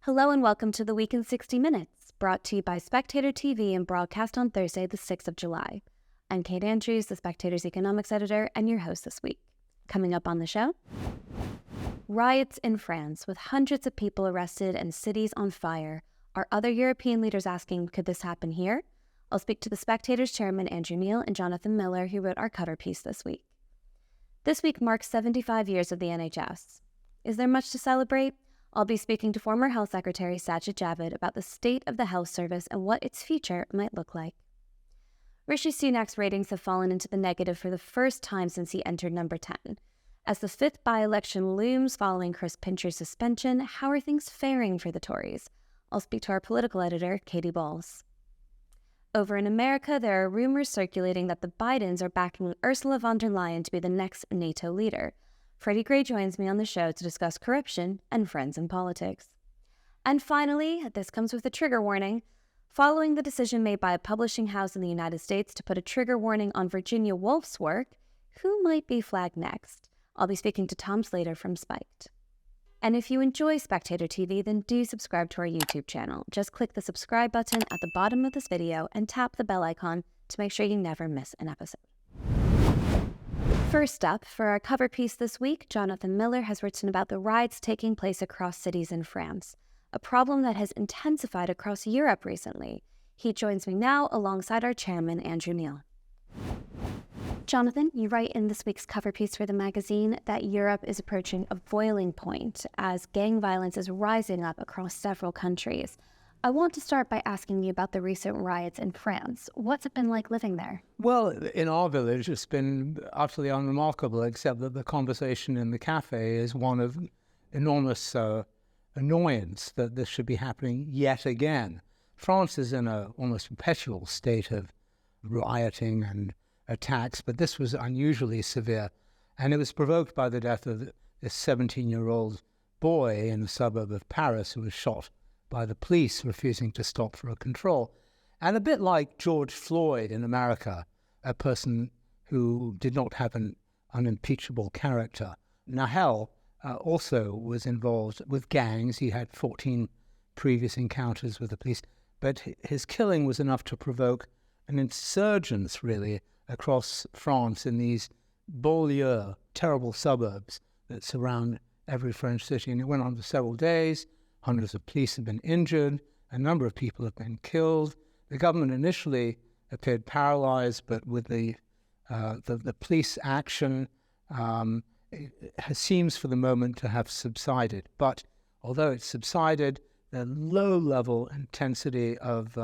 Hello and welcome to the Week in 60 Minutes, brought to you by SpectatorTV and broadcast on Thursday, the 6th of July. I'm Kate Andrews, the Spectator's economics editor, and your host this week. Coming up on the show, riots in France with hundreds of people arrested and cities on fire. Are other European leaders asking, could this happen here? I'll speak to the Spectator's chairman, Andrew Neil, and Jonathan Miller, who wrote our cover piece this week. This week marks 75 years of the NHS. Is there much to celebrate? I'll be speaking to former Health Secretary Sajid Javid about the state of the health service and what its future might look like. Rishi Sunak's ratings have fallen into the negative for the first time since he entered number 10. As the fifth by-election looms following Chris Pincher's suspension, how are things faring for the Tories? I'll speak to our political editor, Katy Balls. Over in America, there are rumors circulating that the Bidens are backing Ursula von der Leyen to be the next NATO leader. Freddy Gray joins me on the show to discuss corruption and friends in politics. And finally, this comes with a trigger warning. Following the decision made by a publishing house in the United States to put a trigger warning on Virginia Woolf's work, who might be flagged next? I'll be speaking to Tom Slater from Spectator. And if you enjoy Spectator TV, then do subscribe to our YouTube channel. Just click the subscribe button at the bottom of this video and tap the bell icon to make sure you never miss an episode. First up, for our cover piece this week, Jonathan Miller has written about the riots taking place across cities in France, a problem that has intensified across Europe recently. He joins me now alongside our chairman, Andrew Neil. Jonathan, you write in this week's cover piece for the magazine that Europe is approaching a boiling point as gang violence is rising up across several countries. I want to start by asking you about the recent riots in France. What's it been like living there? Well, in our village, it's been utterly unremarkable, except that the conversation in the cafe is one of enormous annoyance that this should be happening yet again. France is in an almost perpetual state of rioting and attacks, but this was unusually severe, and it was provoked by the death of this 17-year-old boy in the suburb of Paris who was shot by the police refusing to stop for a control. And a bit like George Floyd in America, a person who did not have an unimpeachable character. Nahel also was involved with gangs. He had 14 previous encounters with the police, but his killing was enough to provoke an insurgence, really, across France in these banlieues, terrible suburbs that surround every French city. And it went on for several days. Hundreds of police have been injured. A number of people have been killed. The government initially appeared paralyzed, but with the police action, it seems for the moment to have subsided. But although it's subsided, the low-level intensity of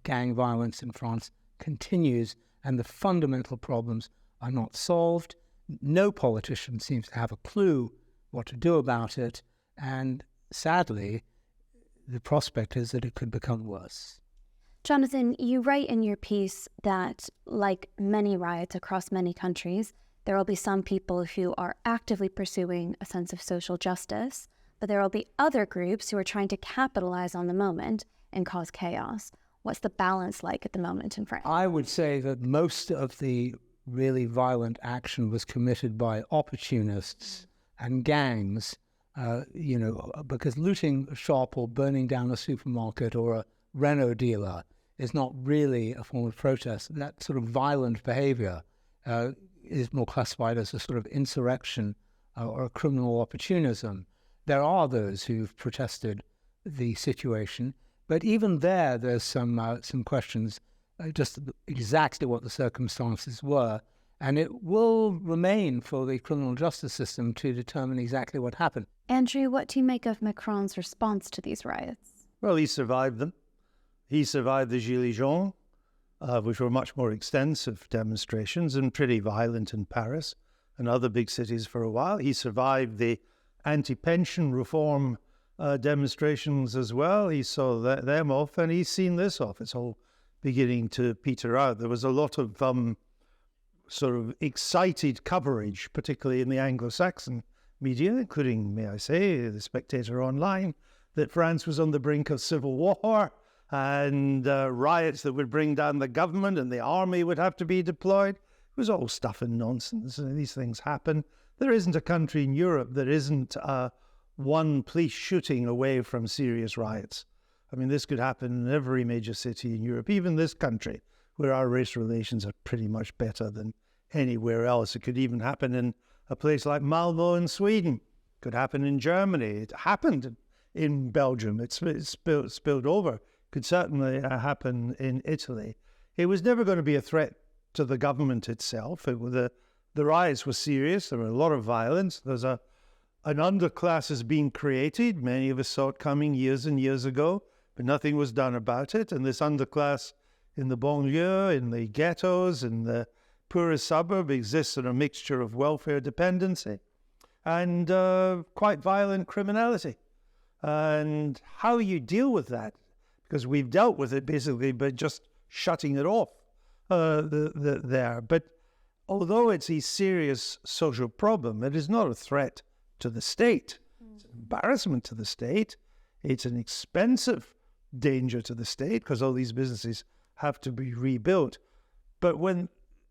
gang violence in France continues, and the fundamental problems are not solved. No politician seems to have a clue what to do about it, and sadly, the prospect is that it could become worse. Jonathan, you write in your piece that, like many riots across many countries, there will be some people who are actively pursuing a sense of social justice, but there will be other groups who are trying to capitalize on the moment and cause chaos. What's the balance like at the moment in France? I would say that most of the really violent action was committed by opportunists and gangs, because looting a shop or burning down a supermarket or a Renault dealer is not really a form of protest. That sort of violent behavior is more classified as a sort of insurrection or a criminal opportunism. There are those who've protested the situation, but even there's some questions, just exactly what the circumstances were. And it will remain for the criminal justice system to determine exactly what happened. Andrew, what do you make of Macron's response to these riots? Well, he survived them. He survived the Gilets jaunes, which were much more extensive demonstrations and pretty violent in Paris and other big cities for a while. He survived the anti-pension reform demonstrations as well. He saw them off, and he's seen this off. It's all beginning to peter out. There was a lot of sort of excited coverage, particularly in the Anglo-Saxon media, including, may I say, the Spectator Online, that France was on the brink of civil war and riots that would bring down the government and the army would have to be deployed. It was all stuff and nonsense. These things happen. There isn't a country in Europe that isn't one police shooting away from serious riots. I mean, this could happen in every major city in Europe, even this country, where our race relations are pretty much better than anywhere else. It could even happen in a place like Malmö in Sweden. It could happen in Germany. It happened in Belgium. It's spilled over. It could certainly happen in Italy. It was never going to be a threat to the government itself. The riots were serious. There were a lot of violence. There's an underclass has been created. Many of us saw it coming years and years ago, but nothing was done about it. And this underclass in the banlieue, in the ghettos, in the poorest suburb exists in a mixture of welfare dependency and quite violent criminality. And how you deal with that, because we've dealt with it basically by just shutting it off there. But although it's a serious social problem, it is not a threat to the state. It's an embarrassment to the state. It's an expensive danger to the state because all these businesses have to be rebuilt. But when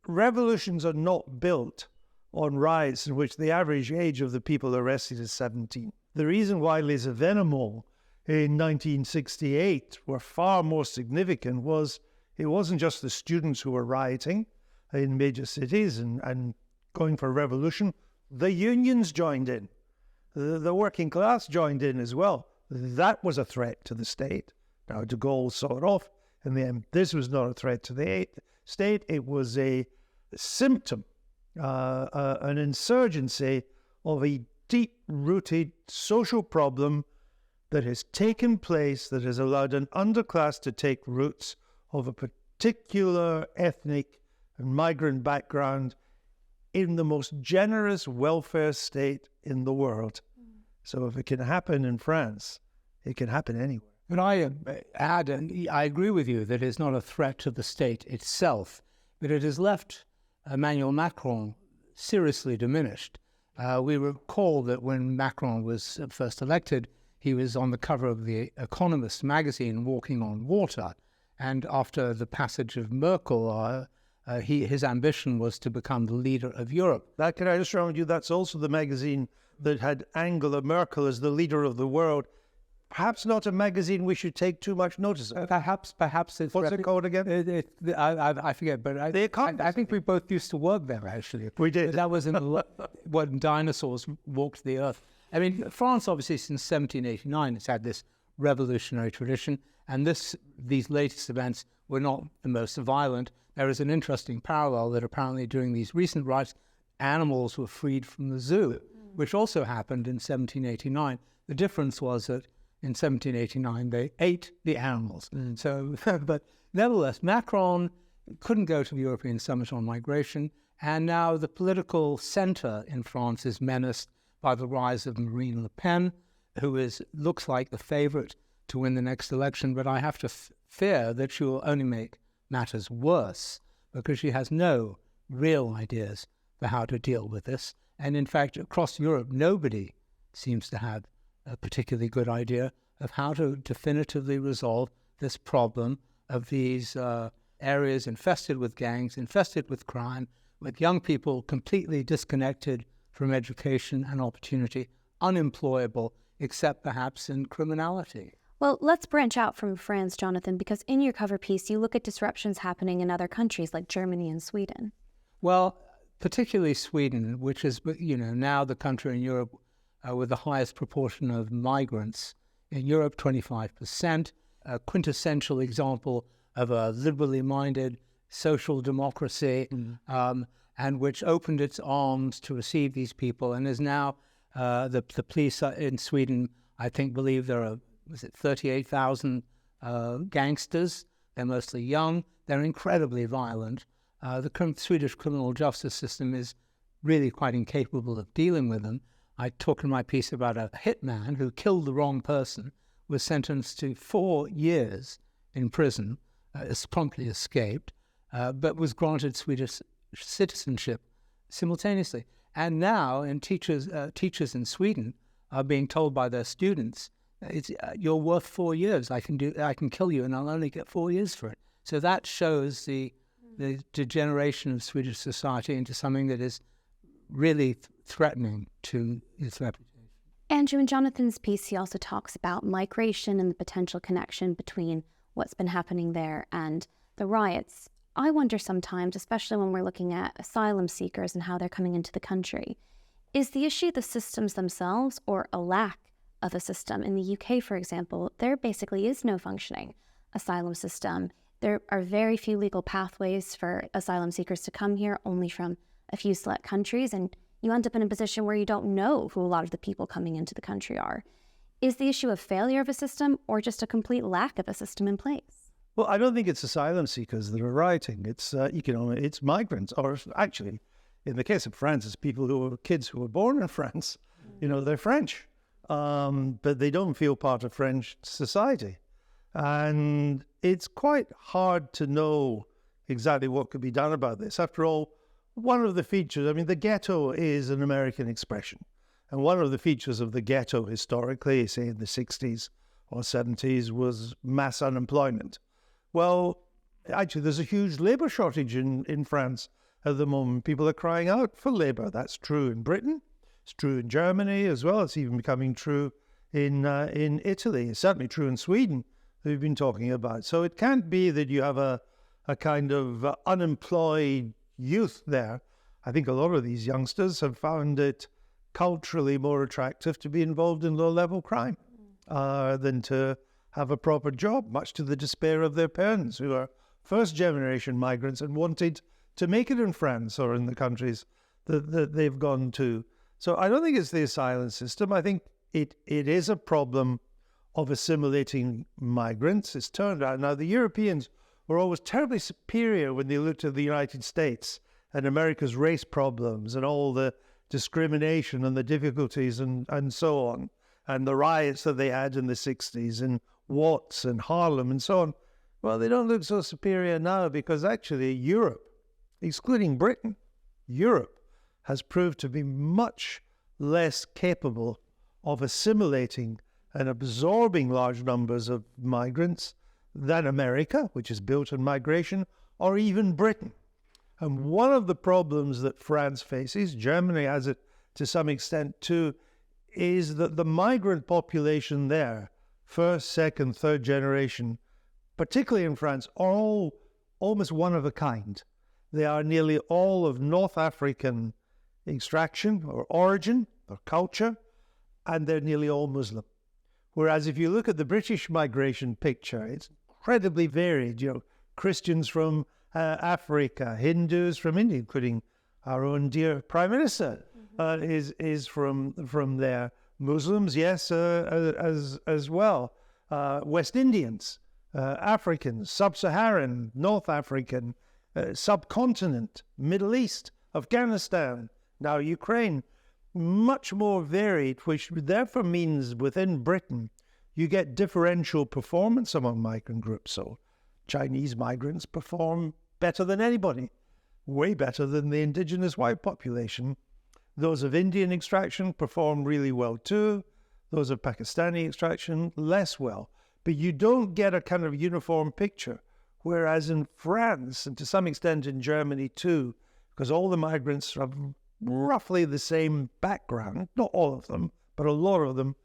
revolutions are not built on riots in which the average age of the people arrested is 17. The reason why les événements in 1968 were far more significant was it wasn't just the students who were rioting in major cities and going for revolution. The unions joined in. The working class joined in as well. That was a threat to the state. Now, de Gaulle saw it off. In the end, this was not a threat to the state. It was a symptom, an insurgency of a deep-rooted social problem that has taken place, that has allowed an underclass to take roots of a particular ethnic and migrant background in the most generous welfare state in the world. So if it can happen in France, it can happen anywhere. But I add, and I agree with you, that it's not a threat to the state itself, but it has left Emmanuel Macron seriously diminished. We recall that when Macron was first elected, he was on the cover of The Economist magazine walking on water. And after the passage of Merkel, his ambition was to become the leader of Europe. That, can I just remind you, that's also the magazine that had Angela Merkel as the leader of the world. Perhaps not a magazine we should take too much notice of. Perhaps it's... What's it called again? I forget, but I think we both used to work there, actually. We did. That was when dinosaurs walked the earth. I mean, France, obviously, since 1789, has had this revolutionary tradition, and these latest events were not the most violent. There is an interesting parallel that apparently during these recent riots, animals were freed from the zoo, which also happened in 1789. The difference was that in 1789, they ate the animals. So, but nevertheless, Macron couldn't go to the European Summit on Migration, and now the political center in France is menaced by the rise of Marine Le Pen, who looks like the favorite to win the next election, but I have to fear that she will only make matters worse because she has no real ideas for how to deal with this. And in fact, across Europe, nobody seems to have a particularly good idea of how to definitively resolve this problem of these areas infested with gangs, infested with crime, with young people completely disconnected from education and opportunity, unemployable, except perhaps in criminality. Well, let's branch out from France, Jonathan, because in your cover piece, you look at disruptions happening in other countries like Germany and Sweden. Well, particularly Sweden, which is, now the country in Europe with the highest proportion of migrants. In Europe, 25%, a quintessential example of a liberally minded social democracy, and which opened its arms to receive these people, and is now the police in Sweden, I think, believe there are 38,000 gangsters. They're mostly young. They're incredibly violent. The Swedish criminal justice system is really quite incapable of dealing with them. I talk in my piece about a hitman who killed the wrong person, was sentenced to 4 years in prison, promptly escaped, but was granted Swedish citizenship simultaneously. And now, teachers in Sweden are being told by their students, "You're worth 4 years. I can kill you, and I'll only get 4 years for it." So that shows the degeneration of Swedish society into something that is really threatening to its reputation. Andrew, in Jonathan's piece, he also talks about migration and the potential connection between what's been happening there and the riots. I wonder sometimes, especially when we're looking at asylum seekers and how they're coming into the country, is the issue the systems themselves or a lack of a system? In the UK, for example, there basically is no functioning asylum system. There are very few legal pathways for asylum seekers to come here, only from a few select countries, and you end up in a position where you don't know who a lot of the people coming into the country are. Is the issue a failure of a system or just a complete lack of a system in place? Well, I don't think it's asylum seekers that are rioting. It's it's migrants, or actually, in the case of France, it's kids who were born in France. They're French, but they don't feel part of French society, and it's quite hard to know exactly what could be done about this. After all, one of the features, the ghetto is an American expression. And one of the features of the ghetto historically, say in the 60s or 70s, was mass unemployment. Well, actually, there's a huge labor shortage in France at the moment. People are crying out for labor. That's true in Britain. It's true in Germany as well. It's even becoming true in Italy. It's certainly true in Sweden, that we've been talking about. So it can't be that you have a kind of unemployed youth there. I think a lot of these youngsters have found it culturally more attractive to be involved in low-level crime than to have a proper job, much to the despair of their parents, who are first-generation migrants and wanted to make it in France or in the countries that they've gone to. So I don't think it's the asylum system. I think it is a problem of assimilating migrants. It's turned out now the Europeans were always terribly superior when they looked at the United States and America's race problems and all the discrimination and the difficulties and so on, and the riots that they had in the 60s in Watts and Harlem and so on. Well, they don't look so superior now because actually Europe, excluding Britain, Europe has proved to be much less capable of assimilating and absorbing large numbers of migrants than America, which is built on migration, or even Britain. And one of the problems that France faces, Germany has it to some extent too, is that the migrant population there, first, second, third generation, particularly in France, are all almost one of a kind. They are nearly all of North African extraction or origin or culture, and they're nearly all Muslim. Whereas if you look at the British migration picture, it's incredibly varied. Christians from Africa, Hindus from India, including our own dear Prime Minister is from there. Muslims, yes, as well. West Indians, Africans, Sub-Saharan, North African, subcontinent, Middle East, Afghanistan, now Ukraine. Much more varied, which therefore means within Britain you get differential performance among migrant groups. So Chinese migrants perform better than anybody, way better than the indigenous white population. Those of Indian extraction perform really well too. Those of Pakistani extraction, less well. But you don't get a kind of uniform picture. Whereas in France, and to some extent in Germany too, because all the migrants have roughly the same background, not all of them, but a lot of them,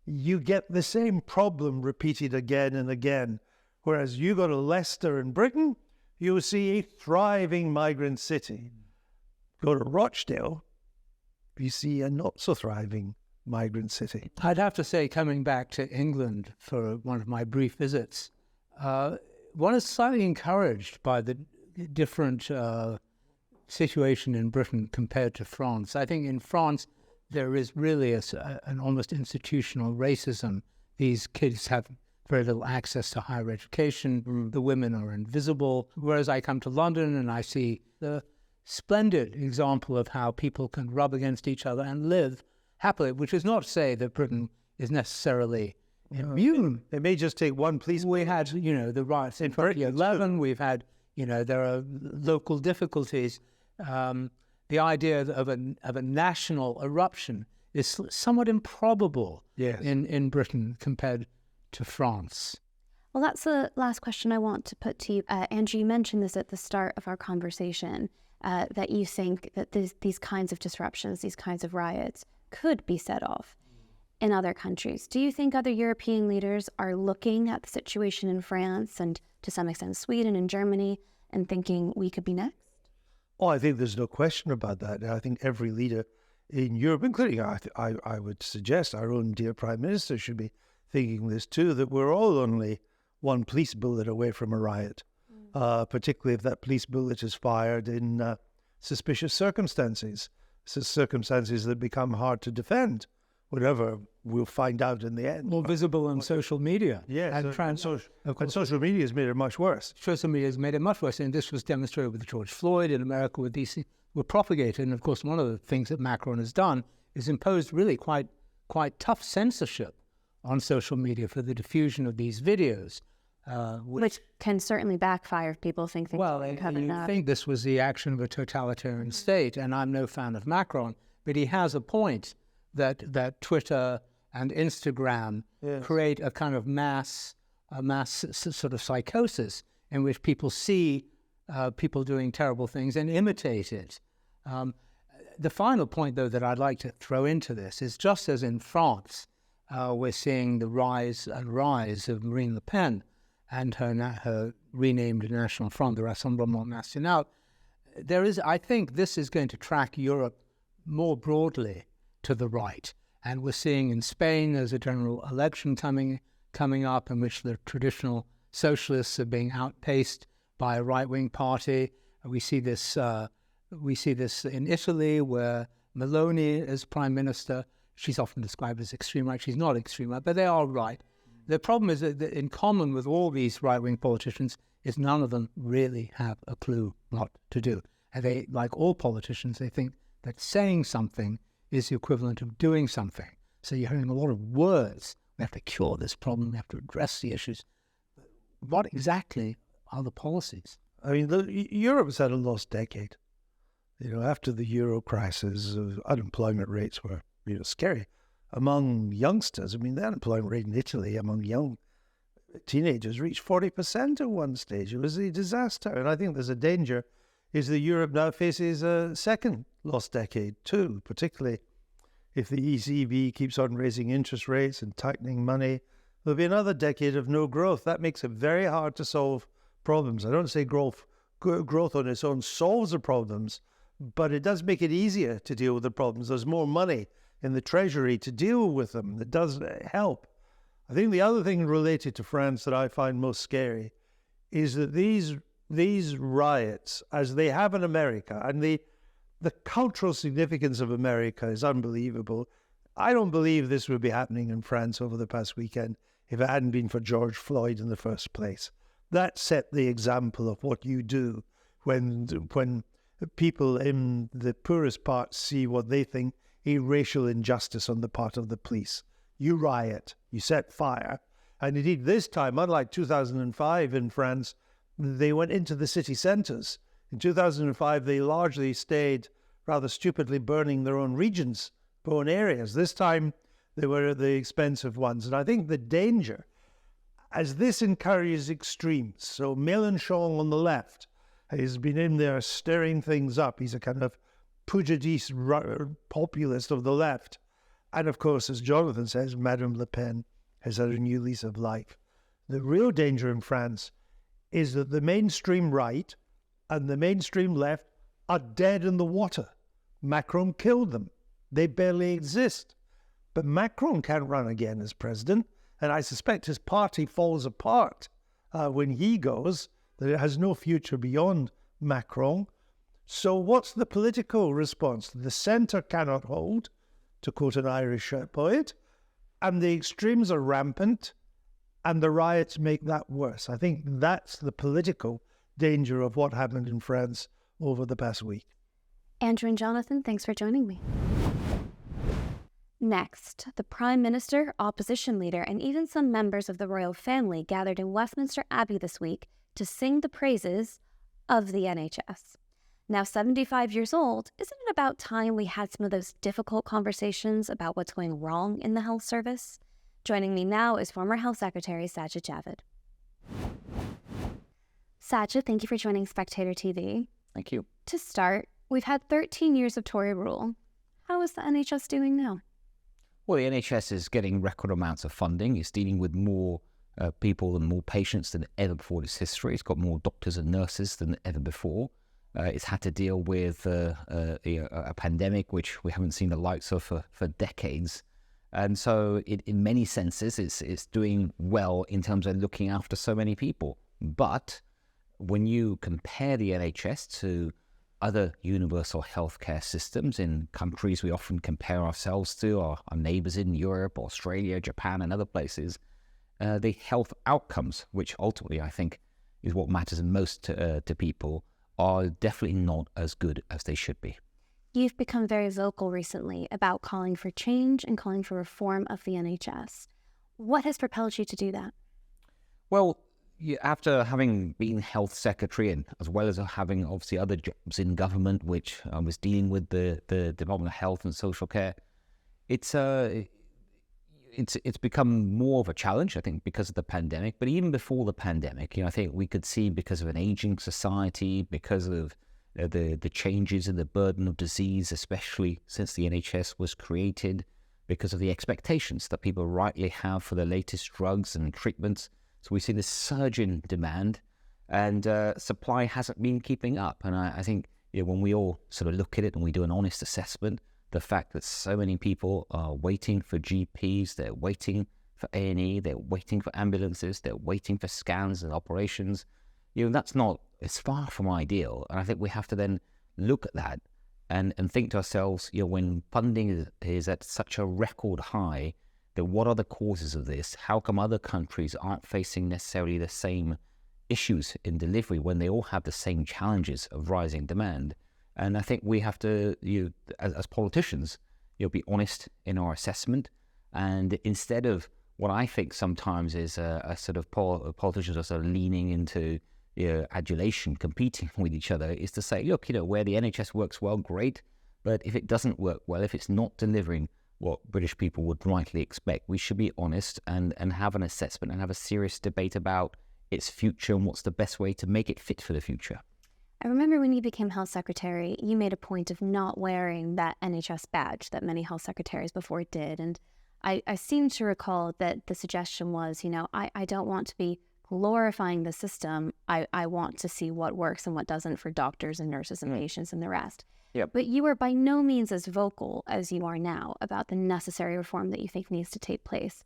you get the same problem repeated again and again. Whereas you go to Leicester in Britain, you will see a thriving migrant city. Go to Rochdale, you see a not-so-thriving migrant city. I'd have to say, coming back to England for one of my brief visits, one is slightly encouraged by the different situation in Britain compared to France. I think in France, there is really an almost institutional racism. These kids have very little access to higher education. The women are invisible. Whereas I come to London and I see the splendid example of how people can rub against each other and live happily, which is not to say that Britain is necessarily immune. It may just take one police. We had, the riots in 2011. We've had, there are local difficulties. The idea of a national eruption is somewhat improbable in Britain compared to France. Well, that's the last question I want to put to you. Andrew, you mentioned this at the start of our conversation, that you think that these kinds of disruptions, these kinds of riots could be set off. in other countries. Do you think other European leaders are looking at the situation in France and to some extent Sweden and Germany and thinking we could be next? Oh, I think there's no question about that. I think every leader in Europe, including I would suggest our own dear Prime Minister should be thinking this too, that we're all only one police bullet away from a riot, particularly if that police bullet is fired in suspicious circumstances, circumstances that become hard to defend. Whatever we'll find out in the end. More visible on social media. Yes, and social media has made it much worse. Social media has made it much worse, and this was demonstrated with George Floyd in America, with these were propagated. And of course, one of the things that Macron has done is imposed really quite tough censorship on social media for the diffusion of these videos. Which can certainly backfire if people think things are coming up. I think this was the action of a totalitarian state, and I'm no fan of Macron, but he has a point that Twitter and Instagram create a kind of mass sort of psychosis in which people see people doing terrible things and imitate it. The final point, though, that I'd like to throw into this is just as in France, we're seeing the rise of Marine Le Pen and her renamed National Front, the Rassemblement National. I think this is going to track Europe more broadly to the right. And we're seeing in Spain there's a general election coming up in which the traditional socialists are being outpaced by a right-wing party. We see this in Italy, where Meloni is prime minister. She's often described as extreme right. She's not extreme right, but they are right. The problem is that in common with all these right-wing politicians is none of them really have a clue what to do. And they, like all politicians, they think that saying something is the equivalent of doing something. So you're hearing a lot of words. We have to cure this problem. We have to address the issues. What exactly are the policies? I mean, Europe has had a lost decade. After the Euro crisis, unemployment rates were, scary. Among youngsters, I mean, the unemployment rate in Italy among young teenagers reached 40% at one stage. It was a disaster. And I think there's a danger is that Europe now faces a second lost decade too, particularly if the ECB keeps on raising interest rates and tightening money. There'll be another decade of no growth. That makes it very hard to solve problems. I don't say growth on its own solves the problems, but it does make it easier to deal with the problems. There's more money in the treasury to deal with them. That does help. I think the other thing related to France that I find most scary is that these riots, as they have in America, and the cultural significance of America is unbelievable. I don't believe this would be happening in France over the past weekend if it hadn't been for George Floyd in the first place. That set the example of what you do when people in the poorest parts see what they think a racial injustice on the part of the police. You riot, you set fire. And indeed, this time, unlike 2005 in France, they went into the city centres. In 2005, they largely stayed rather stupidly burning their own regions, their own areas. This time, they were the expensive ones. And I think the danger, as this encourages extremes, so Mélenchon on the left has been in there stirring things up. He's a kind of pugilist populist of the left. And of course, as Jonathan says, Madame Le Pen has had a new lease of life. The real danger in France is that the mainstream right and the mainstream left are dead in the water. Macron killed them. They barely exist. But Macron can't run again as president, and I suspect his party falls apart when he goes, that it has no future beyond Macron. So what's the political response? The centre cannot hold, to quote an Irish poet, and the extremes are rampant, and the riots make that worse. I think that's the political danger of what happened in France over the past week. Andrew and Jonathan, thanks for joining me. Next, the Prime Minister, opposition leader, and even some members of the royal family gathered in Westminster Abbey this week to sing the praises of the NHS. Now 75 years old, isn't it about time we had some of those difficult conversations about what's going wrong in the health service? Joining me now is former Health Secretary Sajid Javid. Sajid, thank you for joining Spectator TV. Thank you. To start, we've had 13 years of Tory rule. How is the NHS doing now? Well, the NHS is getting record amounts of funding. It's dealing with more people and more patients than ever before in its history. It's got more doctors and nurses than ever before. It's had to deal with a pandemic, which we haven't seen the likes of for decades. And so in many senses, it's doing well in terms of looking after so many people. But when you compare the NHS to other universal healthcare systems in countries we often compare ourselves to, our neighbours in Europe, Australia, Japan and other places, the health outcomes, which ultimately I think is what matters most to people, are definitely not as good as they should be. You've become very vocal recently about calling for change and calling for reform of the NHS. What has propelled you to do that? Well, after having been health secretary and as well as having obviously other jobs in government, which was dealing with the Department of Health and Social Care, it's become more of a challenge, I think, because of the pandemic. But even before the pandemic, I think we could see, because of an aging society, because of the changes in the burden of disease, especially since the NHS was created, because of the expectations that people rightly have for the latest drugs and treatments. So we see this surge in demand, and supply hasn't been keeping up. And I think when we all sort of look at it and we do an honest assessment, the fact that so many people are waiting for GPs, they're waiting for A&E, they're waiting for ambulances, they're waiting for scans and operations, it's far from ideal. And I think we have to then look at that and think to ourselves, when funding is at such a record high, then what are the causes of this? How come other countries aren't facing necessarily the same issues in delivery when they all have the same challenges of rising demand? And I think we have to, as politicians, be honest in our assessment. And instead of what I think sometimes is a sort of politicians are sort of leaning into adulation, competing with each other, is to say, look, where the NHS works well, great. But if it doesn't work well, if it's not delivering what British people would rightly expect, we should be honest and have an assessment and have a serious debate about its future and what's the best way to make it fit for the future. I remember when you became health secretary, you made a point of not wearing that NHS badge that many health secretaries before did. And I seem to recall that the suggestion was, I don't want to be glorifying the system. I want to see what works and what doesn't for doctors and nurses and patients and the rest. Yep. But you were by no means as vocal as you are now about the necessary reform that you think needs to take place.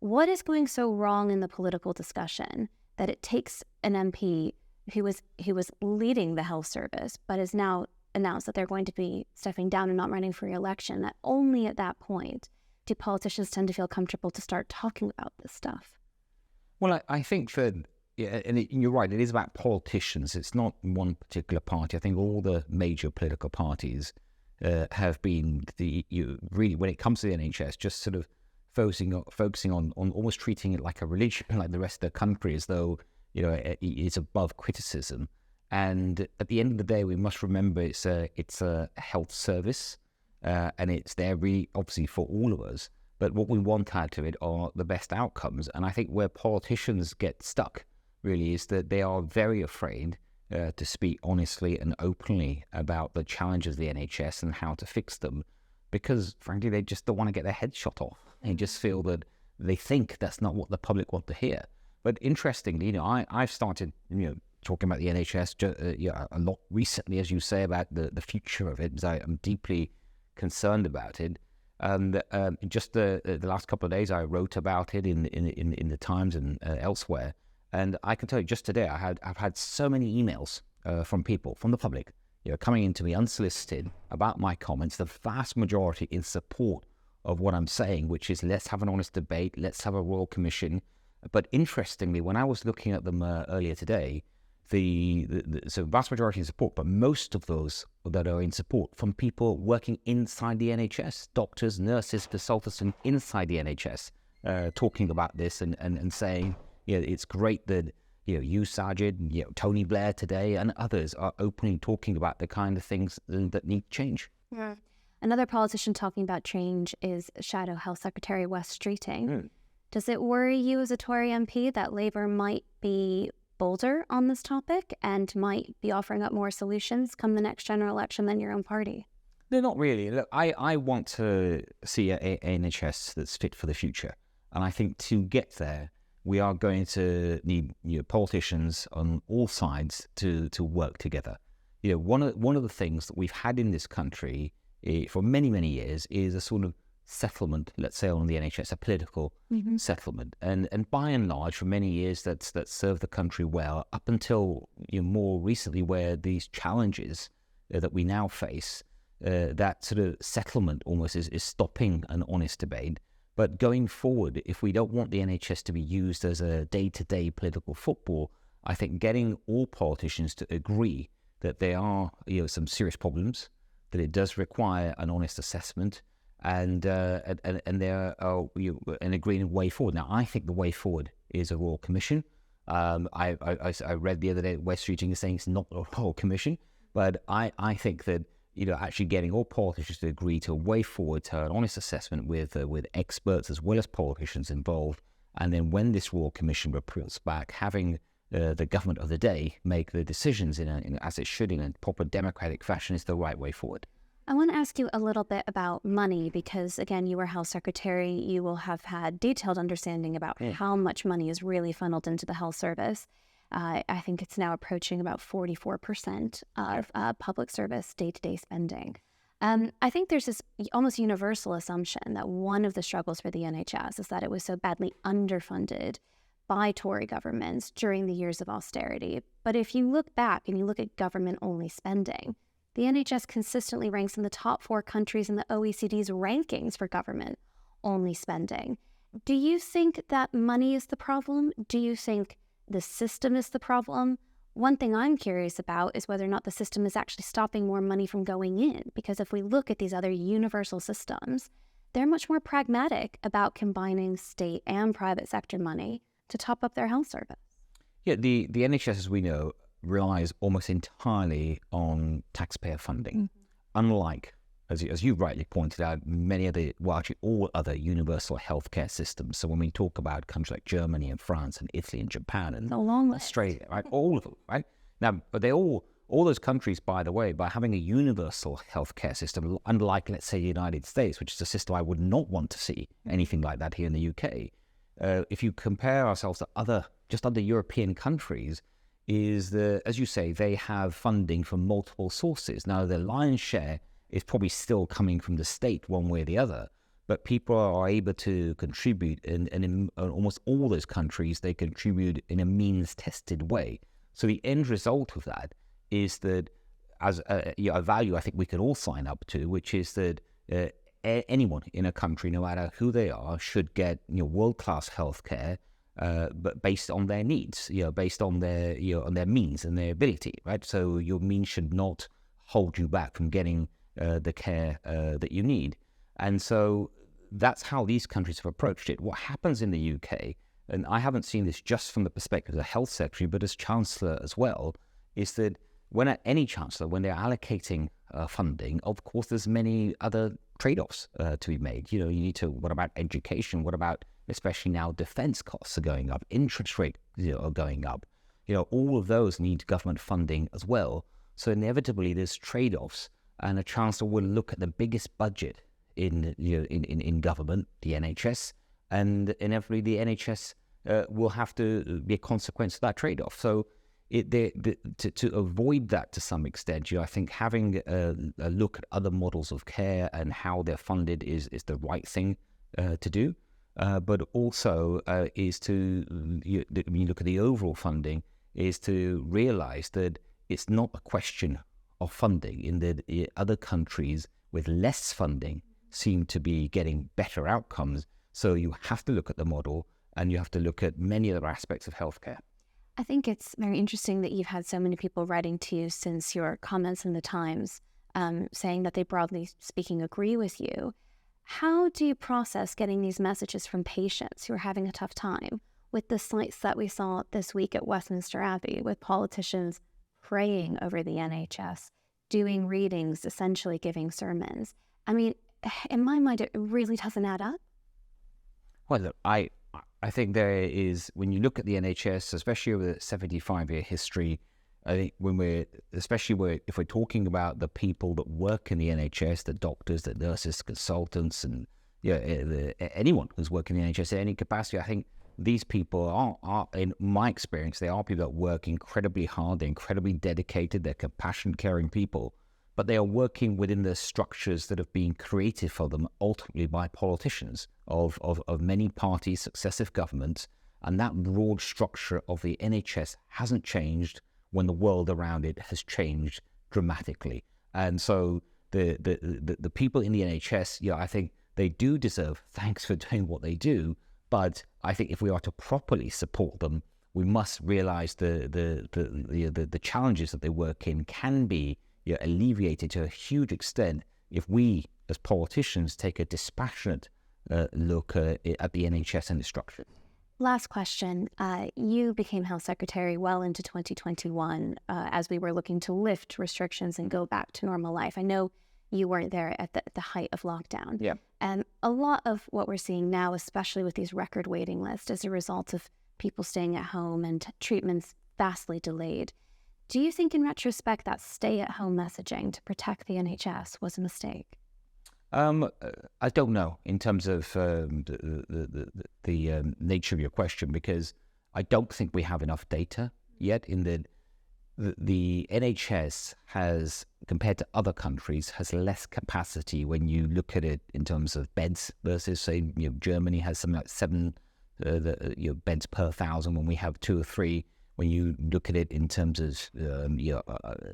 What is going so wrong in the political discussion that it takes an MP who was leading the health service but has now announced that they're going to be stepping down and not running for re-election, that only at that point do politicians tend to feel comfortable to start talking about this stuff? Well, I think that, you're right, it is about politicians. It's not one particular party. I think all the major political parties have been, really, when it comes to the NHS, just sort of focusing on almost treating it like a religion, like the rest of the country, as though it's above criticism. And at the end of the day, we must remember it's a health service, and it's there really obviously for all of us. But what we want out of it are the best outcomes. And I think where politicians get stuck really is that they are very afraid to speak honestly and openly about the challenges of the NHS and how to fix them, because frankly they just don't want to get their head shot off. They just feel that they think that's not what the public want to hear. But interestingly, I've started talking about the NHS a lot recently, as you say, about the future of it, because I'm deeply concerned about it. And just the last couple of days, I wrote about it in the Times and elsewhere. And I can tell you, just today, I've had so many emails from people, from the public, coming into me unsolicited about my comments. The vast majority in support of what I'm saying, which is let's have an honest debate, let's have a royal commission. But interestingly, when I was looking at them earlier today, so vast majority in support, but most of those that are in support from people working inside the NHS, doctors, nurses, consultants, and inside the NHS, talking about this and saying, it's great that you, Sajid, Tony Blair today, and others are openly talking about the kind of things that need change. Yeah. Another politician talking about change is Shadow Health Secretary Wes Streeting. Does it worry you as a Tory MP that Labour might be bolder on this topic and might be offering up more solutions come the next general election than your own party? No, not really. Look, I want to see a NHS that's fit for the future. And I think to get there, we are going to need politicians on all sides to work together. One of the things that we've had in this country for many, many years is a sort of settlement, let's say, on the NHS, a political settlement. And by and large, for many years, that served the country well, up until more recently, where these challenges that we now face, that sort of settlement almost is stopping an honest debate. But going forward, if we don't want the NHS to be used as a day-to-day political football, I think getting all politicians to agree that there are some serious problems, that it does require an honest assessment, and there are an agreeing way forward. Now, I think the way forward is a Royal Commission. I read the other day that West Streeting is saying it's not a Royal Commission, but I think that actually getting all politicians to agree to a way forward to an honest assessment with experts as well as politicians involved, and then when this Royal Commission reports back, having the government of the day make the decisions as it should in a proper democratic fashion is the right way forward. I want to ask you a little bit about money because, again, you were Health Secretary. You will have had detailed understanding about how much money is really funneled into the health service. I think it's now approaching about 44% of public service day-to-day spending. I think there's this almost universal assumption that one of the struggles for the NHS is that it was so badly underfunded by Tory governments during the years of austerity. But if you look back and you look at government-only spending, the NHS consistently ranks in the top 4 countries in the OECD's rankings for government-only spending. Do you think that money is the problem? Do you think the system is the problem? One thing I'm curious about is whether or not the system is actually stopping more money from going in. Because if we look at these other universal systems, they're much more pragmatic about combining state and private sector money to top up their health service. Yeah, the NHS, as we know, relies almost entirely on taxpayer funding, unlike, as you rightly pointed out, many other, well, actually all other universal healthcare systems. So when we talk about countries like Germany and France and Italy and Japan and Australia, right, all of them, right? Now, but they all those countries, by the way, by having a universal healthcare system, unlike, let's say, the United States, which is a system I would not want to see anything like that here in the UK. If you compare ourselves to other European countries, as you say, they have funding from multiple sources. Now, the lion's share is probably still coming from the state one way or the other, but people are able to contribute, and in almost all those countries, they contribute in a means-tested way. So the end result of that is that, as a value I think we can all sign up to, which is that anyone in a country, no matter who they are, should get world-class healthcare, but based on their needs, based on their on their means and their ability, right? So your means should not hold you back from getting the care that you need. And so that's how these countries have approached it. What happens in the UK, and I haven't seen this just from the perspective of the Health Secretary, but as Chancellor as well, is that when any Chancellor, when they're allocating funding, of course, there's many other trade-offs to be made. You need to, what about education? What about, especially now, defence costs are going up, interest rates are going up. All of those need government funding as well. So inevitably, there's trade-offs, and a Chancellor will look at the biggest budget in government, the NHS, and inevitably the NHS will have to be a consequence of that trade-off. So to avoid that to some extent, I think having a look at other models of care and how they're funded is the right thing to do. But also is to, when you look at the overall funding, is to realise that it's not a question of funding, in that other countries with less funding seem to be getting better outcomes. So you have to look at the model, and you have to look at many other aspects of healthcare. I think it's very interesting that you've had so many people writing to you since your comments in the Times, saying that they, broadly speaking, agree with you. How do you process getting these messages from patients who are having a tough time with the sights that we saw this week at Westminster Abbey, with politicians praying over the NHS, doing readings, essentially giving sermons? I mean, in my mind, it really doesn't add up. Well, look, I think there is, when you look at the NHS, especially over the 75-year history, I think if we're talking about the people that work in the NHS, the doctors, the nurses, consultants, and anyone who's working in the NHS in any capacity, I think these people are, in my experience, they are people that work incredibly hard, they're incredibly dedicated, they're compassionate, caring people, but they are working within the structures that have been created for them ultimately by politicians of many parties, successive governments, and that broad structure of the NHS hasn't changed when the world around it has changed dramatically. And so the people in the NHS, I think they do deserve thanks for doing what they do. But I think if we are to properly support them, we must realise the challenges that they work in can be alleviated to a huge extent if we, as politicians, take a dispassionate look at the NHS and its structure. Last question. You became Health Secretary well into 2021 as we were looking to lift restrictions and go back to normal life. I know you weren't there at the height of lockdown. Yeah. And a lot of what we're seeing now, especially with these record waiting lists, as a result of people staying at home and treatments vastly delayed. Do you think in retrospect that stay-at-home messaging to protect the NHS was a mistake? I don't know in terms of the nature of your question, because I don't think we have enough data yet. In the NHS has, compared to other countries, has less capacity when you look at it in terms of beds versus, say, Germany has something like 7 beds per 1,000 when we have 2 or 3. When you look at it in terms of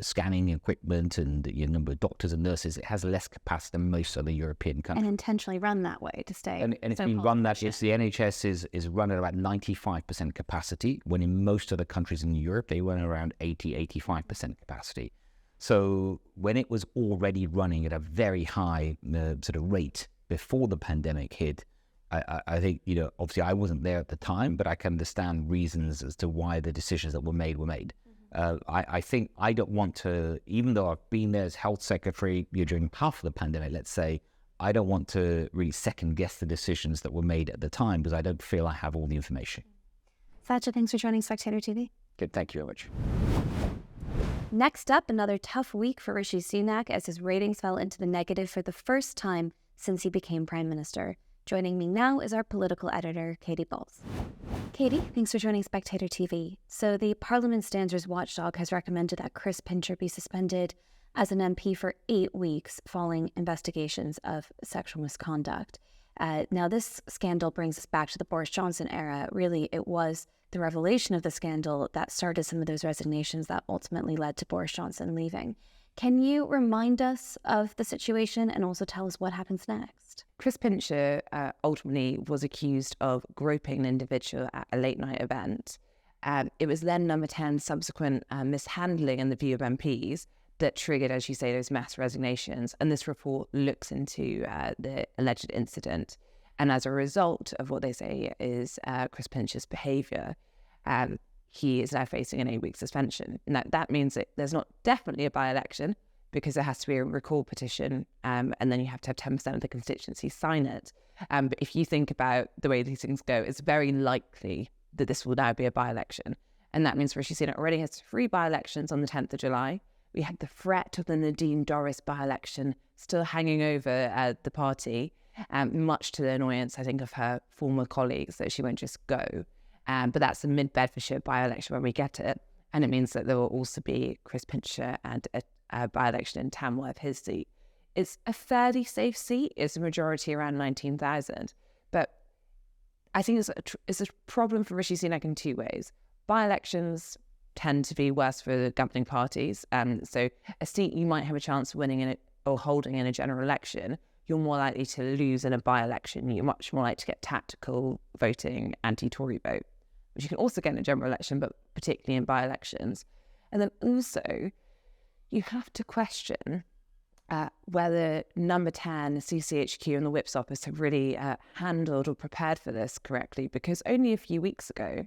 scanning equipment and number of doctors and nurses, it has less capacity than most other European countries. And intentionally run that way to stay. And it's been run that, yes, the NHS is run at about 95% capacity, when in most other countries in Europe, they run around 85% capacity. So when it was already running at a very high sort of rate before the pandemic hit, I think, obviously I wasn't there at the time, but I can understand reasons as to why the decisions that were made. Mm-hmm. I think I don't want to, even though I've been there as health secretary during half of the pandemic, let's say, I don't want to really second guess the decisions that were made at the time, because I don't feel I have all the information. Sajid, thanks for joining Spectator TV. Good, thank you very much. Next up, another tough week for Rishi Sunak as his ratings fell into the negative for the first time since he became Prime Minister. Joining me now is our political editor, Katy Balls. Katy, thanks for joining Spectator TV. So the Parliament Standards Watchdog has recommended that Chris Pincher be suspended as an MP for 8 weeks following investigations of sexual misconduct. Now, this scandal brings us back to the Boris Johnson era. Really, it was the revelation of the scandal that started some of those resignations that ultimately led to Boris Johnson leaving. Can you remind us of the situation and also tell us what happens next? Chris Pincher ultimately was accused of groping an individual at a late-night event. It was then Number 10's subsequent mishandling in the view of MPs that triggered, as you say, those mass resignations. And this report looks into the alleged incident. And as a result of what they say is Chris Pincher's behaviour, he is now facing an 8-week suspension. Now, that means that there's not definitely a by-election, because there has to be a recall petition, and then you have to have 10% of the constituency sign it. But if you think about the way these things go, it's very likely that this will now be a by-election. And that means Rishi Sunak already has 3 by-elections on the 10th of July. We had the threat of the Nadine Dorries by-election still hanging over the party, much to the annoyance, I think, of her former colleagues, that she won't just go. But that's the Mid-Bedfordshire by-election when we get it. And it means that there will also be Chris Pincher and a by-election in Tamworth, his seat. It's a fairly safe seat. It's a majority around 19,000. But I think it's a problem for Rishi Sunak in 2 ways. By-elections tend to be worse for the governing parties. So a seat you might have a chance of winning in it or holding in a general election, you're more likely to lose in a by-election. You're much more likely to get tactical voting, anti-Tory vote, which you can also get in a general election, but particularly in by-elections. And then also, you have to question whether Number 10, CCHQ and the Whip's office have really handled or prepared for this correctly, because only a few weeks ago,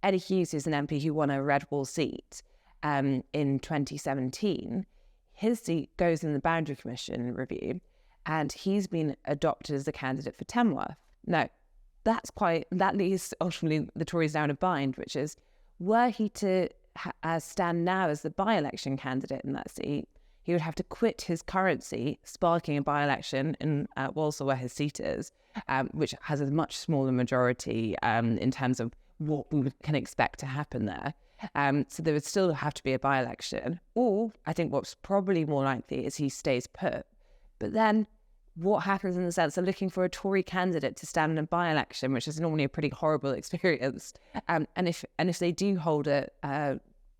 Eddie Hughes is an MP who won a Red Wall seat in 2017. His seat goes in the Boundary Commission review, and he's been adopted as a candidate for Tamworth. Now, that leaves ultimately the Tories down a bind, which is, were he to stand now as the by-election candidate in that seat, he would have to quit his current seat, sparking a by-election in Walsall, where his seat is, which has a much smaller majority in terms of what we can expect to happen there. So there would still have to be a by-election. Or I think what's probably more likely is he stays put. But then what happens in the sense of looking for a Tory candidate to stand in a by-election, which is normally a pretty horrible experience. And if they do hold it,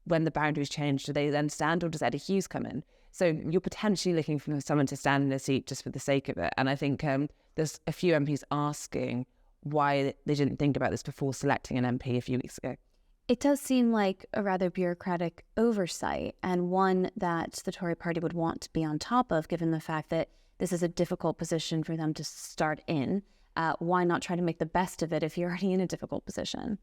when the boundaries change, do they then stand, or does Eddie Hughes come in? So you're potentially looking for someone to stand in a seat just for the sake of it. And I think there's a few MPs asking why they didn't think about this before selecting an MP a few weeks ago. It does seem like a rather bureaucratic oversight, and one that the Tory party would want to be on top of, given the fact that this is a difficult position for them to start in. Why not try to make the best of it if you're already in a difficult position?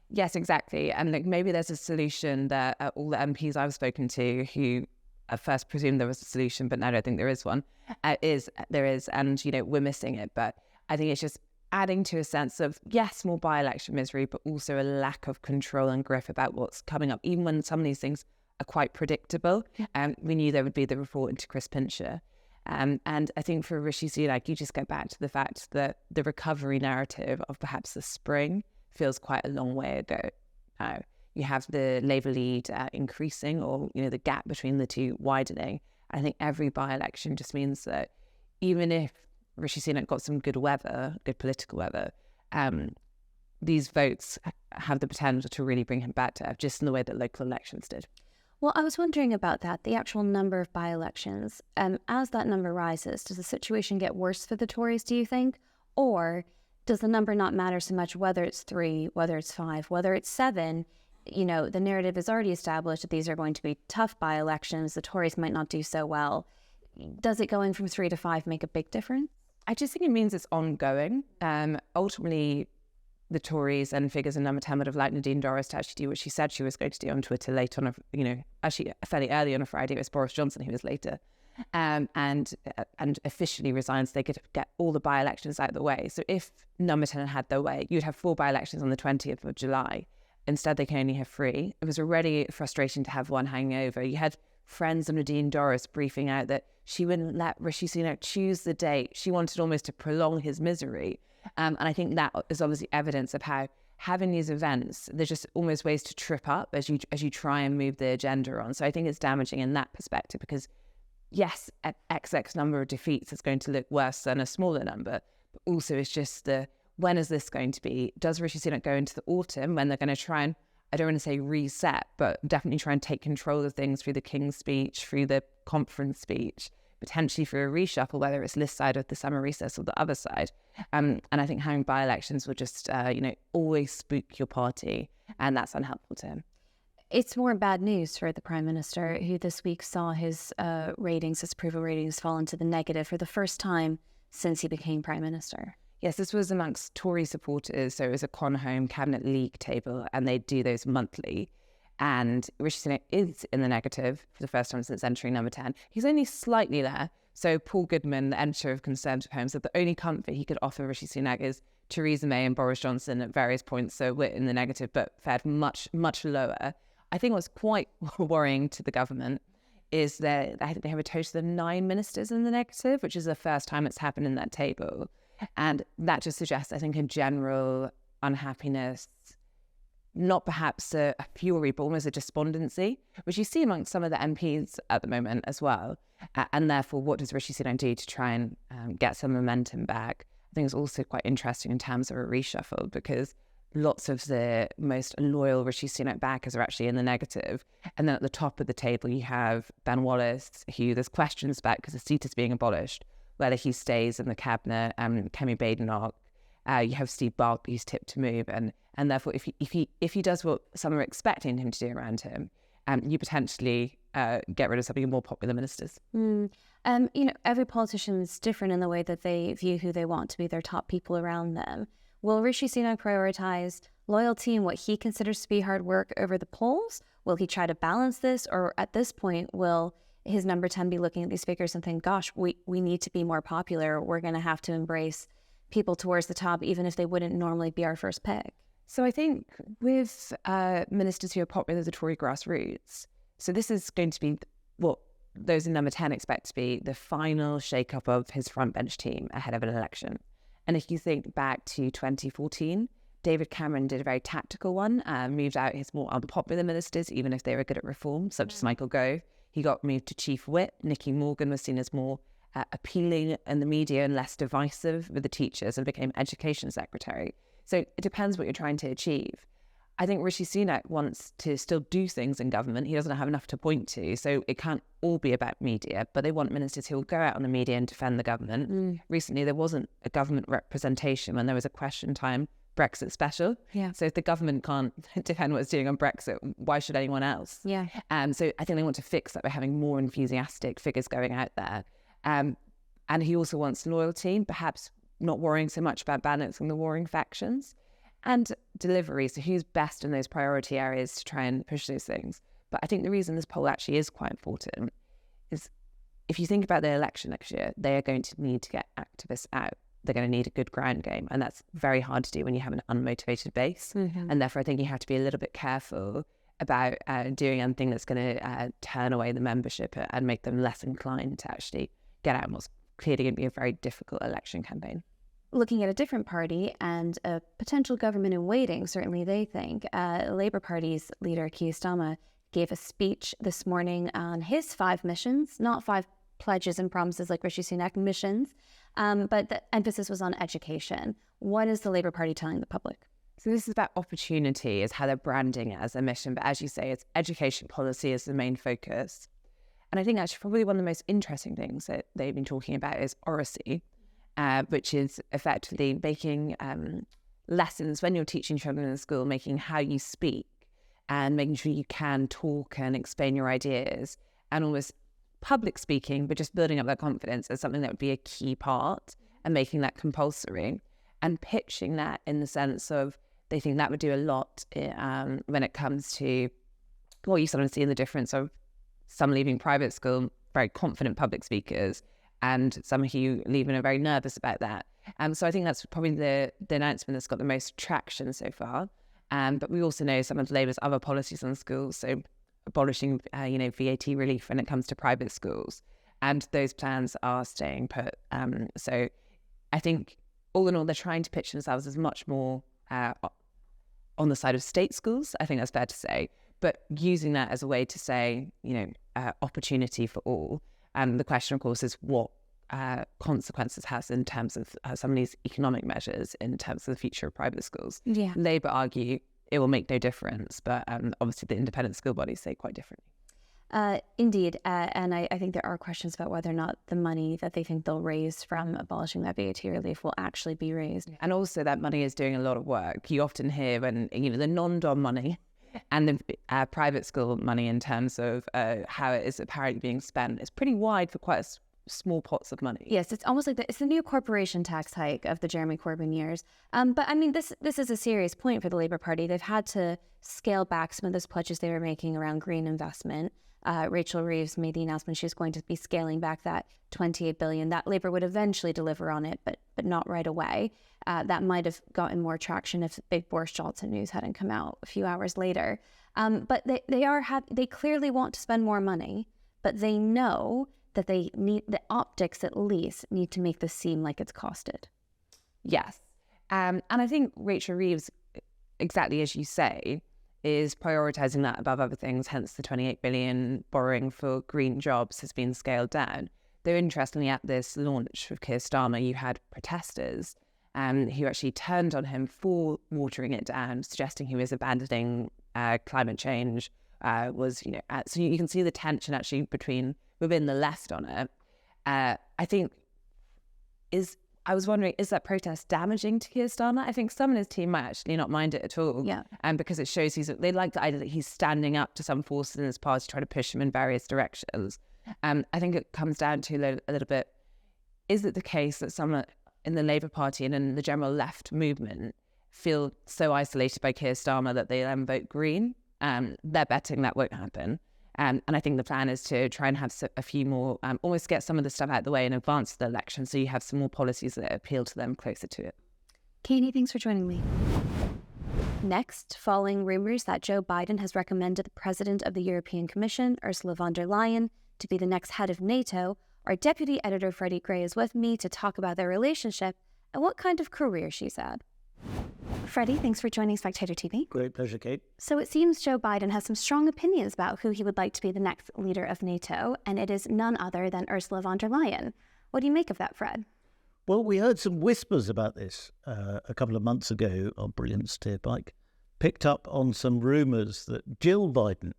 Yes, exactly. And like, maybe there's a solution that all the MPs I've spoken to who at first presumed there was a solution, but now I don't think there is one, there is, and, you know, we're missing it. But I think it's just adding to a sense of, yes, more by-election misery, but also a lack of control and grip about what's coming up, even when some of these things are quite predictable. We knew there would be the report into Chris Pincher. And I think for Rishi Sunak, you just go back to the fact that the recovery narrative of perhaps the spring feels quite a long way ago now. You have the Labour lead increasing, or, you know, the gap between the two widening. I think every by-election just means that even if Rishi Sunak got some good weather, good political weather, these votes have the potential to really bring him back to earth, just in the way that local elections did. Well, I was wondering about that, the actual number of by-elections. As that number rises, does the situation get worse for the Tories, do you think? Or does the number not matter so much, whether it's 3, whether it's 5, whether it's 7? You know, the narrative is already established that these are going to be tough by-elections. The Tories might not do so well. Does it going from 3 to 5 make a big difference? I just think it means it's ongoing. Ultimately, the Tories and figures in number 10 would have liked Nadine Dorries to actually do what she said she was going to do on Twitter late on, actually fairly early on a Friday. It was Boris Johnson who was later. And officially resigns, they could get all the by-elections out of the way. So if number 10 had their way, you'd have 4 by-elections on the 20th of July. Instead, they can only have 3. It was already frustrating to have one hanging over. You had friends of Nadine Dorries briefing out that she wouldn't let Rishi Sunak choose the date. She wanted almost to prolong his misery. And I think that is obviously evidence of how having these events, there's just almost ways to trip up as you try and move the agenda on. So I think it's damaging in that perspective, because yes, XX number of defeats is going to look worse than a smaller number, but also it's just when is this going to be? Does Rishi Sunak go into the autumn when they're going to try and, I don't want to say reset, but definitely try and take control of things through the King's speech, through the conference speech, potentially through a reshuffle, whether it's this side of the summer recess or the other side. And I think having by-elections will just, always spook your party, and that's unhelpful to him. It's more bad news for the Prime Minister, who this week saw his approval ratings fall into the negative for the first time since he became Prime Minister. Yes, this was amongst Tory supporters, so it was a Conhome Cabinet League table, and they do those monthly. And Rishi Sunak is in the negative for the first time since entering number 10. He's only slightly there. So Paul Goodman, the editor of Conservative Home, said the only comfort he could offer Rishi Sunak is Theresa May and Boris Johnson at various points, so we're in the negative, but fared much, much lower. I think what's quite worrying to the government is that I think they have a total of 9 ministers in the negative, which is the first time it's happened in that table. And that just suggests, I think, a general unhappiness, not perhaps a fury, but almost a despondency, which you see amongst some of the MPs at the moment as well. And therefore, what does Rishi Sunak do to try and get some momentum back? I think it's also quite interesting in terms of a reshuffle, because lots of the most loyal Rishi Sunak backers are actually in the negative. And then at the top of the table, you have Ben Wallace, who there's questions about because the seat is being abolished, whether he stays in the cabinet, Kemi Badenoch. You have Steve Barker, who's tipped to move, and therefore, if he does what some are expecting him to do around him, you potentially get rid of some of your more popular ministers. Every politician is different in the way that they view who they want to be their top people around them. Will Rishi Sunak prioritize loyalty and what he considers to be hard work over the polls? Will he try to balance this, or at this point, will his number 10 be looking at these figures and think, gosh, we need to be more popular. We're going to have to embrace people towards the top, even if they wouldn't normally be our first pick? So I think with ministers who are popular with the Tory grassroots, so this is going to be what those in number 10 expect to be the final shake-up of his front bench team ahead of an election. And if you think back to 2014, David Cameron did a very tactical one, moved out his more unpopular ministers, even if they were good at reform, such as Michael Gove. He got moved to Chief Whip. Nicky Morgan was seen as more appealing in the media and less divisive with the teachers and became Education Secretary. So it depends what you're trying to achieve. I think Rishi Sunak wants to still do things in government. He doesn't have enough to point to, so it can't all be about media, but they want ministers who will go out on the media and defend the government. Recently, there wasn't a government representation when there was a question time Brexit special. Yeah. So if the government can't defend what it's doing on Brexit, why should anyone else? Yeah. So I think they want to fix that by having more enthusiastic figures going out there. And he also wants loyalty, perhaps not worrying so much about balancing the warring factions. And delivery, so who's best in those priority areas to try and push those things. But I think the reason this poll actually is quite important is if you think about the election next year, they are going to need to get activists out. They're going to need a good ground game. And that's very hard to do when you have an unmotivated base. And therefore, I think you have to be a little bit careful about doing anything that's going to turn away the membership and make them less inclined to actually get out in what's clearly going to be a very difficult election campaign. Looking at a different party and a potential government in waiting, certainly they think. Labour Party's leader, Keir Starmer, gave a speech this morning on his 5 missions, not 5 pledges and promises like Rishi Sunak, missions, but the emphasis was on education. What is the Labour Party telling the public? So this is about opportunity, is how they're branding it as a mission. But as you say, it's education policy is the main focus. And I think actually probably one of the most interesting things that they've been talking about is oracy. Which is effectively making lessons when you're teaching children in school, making how you speak and making sure you can talk and explain your ideas and almost public speaking, but just building up that confidence as something that would be a key part and making that compulsory and pitching that in the sense of they think that would do a lot when it comes to, well, you sometimes see the difference of some leaving private school, very confident public speakers, and some who leave and are very nervous about that. So I think that's probably the announcement that's got the most traction so far. But we also know some of Labour's other policies on schools, so abolishing, VAT relief when it comes to private schools. And those plans are staying put. So I think all in all, they're trying to pitch themselves as much more on the side of state schools. I think that's fair to say. But using that as a way to say, opportunity for all. And the question, of course, is what consequences has in terms of some of these economic measures in terms of the future of private schools. Yeah. Labour argue it will make no difference, but obviously the independent school bodies say quite differently. Indeed. And I think there are questions about whether or not the money that they think they'll raise from abolishing that VAT relief will actually be raised. And also that money is doing a lot of work. You often hear when, the non-dom money and the private school money in terms of how it is apparently being spent is pretty wide for quite small pots of money. Yes, it's almost like it's the new corporation tax hike of the Jeremy Corbyn years. But I mean, this is a serious point for the Labour Party. They've had to scale back some of those pledges they were making around green investment. Rachel Reeves made the announcement she was going to be scaling back that $28 billion. That Labour would eventually deliver on it, but not right away. That might have gotten more traction if big Boris Johnson news hadn't come out a few hours later. But they clearly want to spend more money, but they know that they need, the optics at least, need to make this seem like it's costed. Yes. And I think Rachel Reeves, exactly as you say, is prioritising that above other things, hence the 28 billion borrowing for green jobs has been scaled down. Though interestingly, at this launch of Keir Starmer, you had protesters who actually turned on him for watering it down, suggesting he was abandoning climate change. So you can see the tension actually within the left on it. I think I was wondering, is that protest damaging to Keir Starmer? I think some in his team might actually not mind it at all. Yeah. Because it shows they like the idea that he's standing up to some forces in his party trying to push him in various directions. I think it comes down to a little bit, is it the case that some in the Labour Party and in the general left movement feel so isolated by Keir Starmer that they then vote Green? They're betting that won't happen. And I think the plan is to try and have a few more, almost get some of the stuff out of the way in advance of the election, so you have some more policies that appeal to them closer to it. Katie, thanks for joining me. Next, following rumors that Joe Biden has recommended the president of the European Commission, Ursula von der Leyen, to be the next head of NATO, our deputy editor Freddy Gray is with me to talk about their relationship and what kind of career she's had. Freddie, thanks for joining Spectator TV. Great pleasure, Kate. So it seems Joe Biden has some strong opinions about who he would like to be the next leader of NATO, and it is none other than Ursula von der Leyen. What do you make of that, Fred? Well, we heard some whispers about this a couple of months ago. Our brilliant steer bike picked up on some rumours that Jill Biden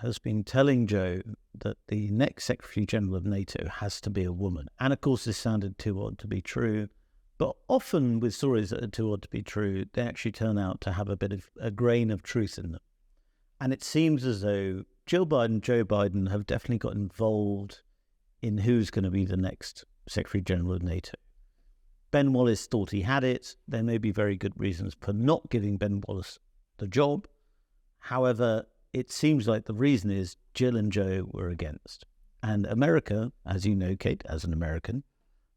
has been telling Joe that the next Secretary General of NATO has to be a woman. And of course, this sounded too odd to be true. But often with stories that are too odd to be true, they actually turn out to have a bit of a grain of truth in them. And it seems as though Jill Biden, Joe Biden have definitely got involved in who's going to be the next Secretary General of NATO. Ben Wallace thought he had it. There may be very good reasons for not giving Ben Wallace the job. However, it seems like the reason is Jill and Joe were against. And America, as you know, Kate, as an American,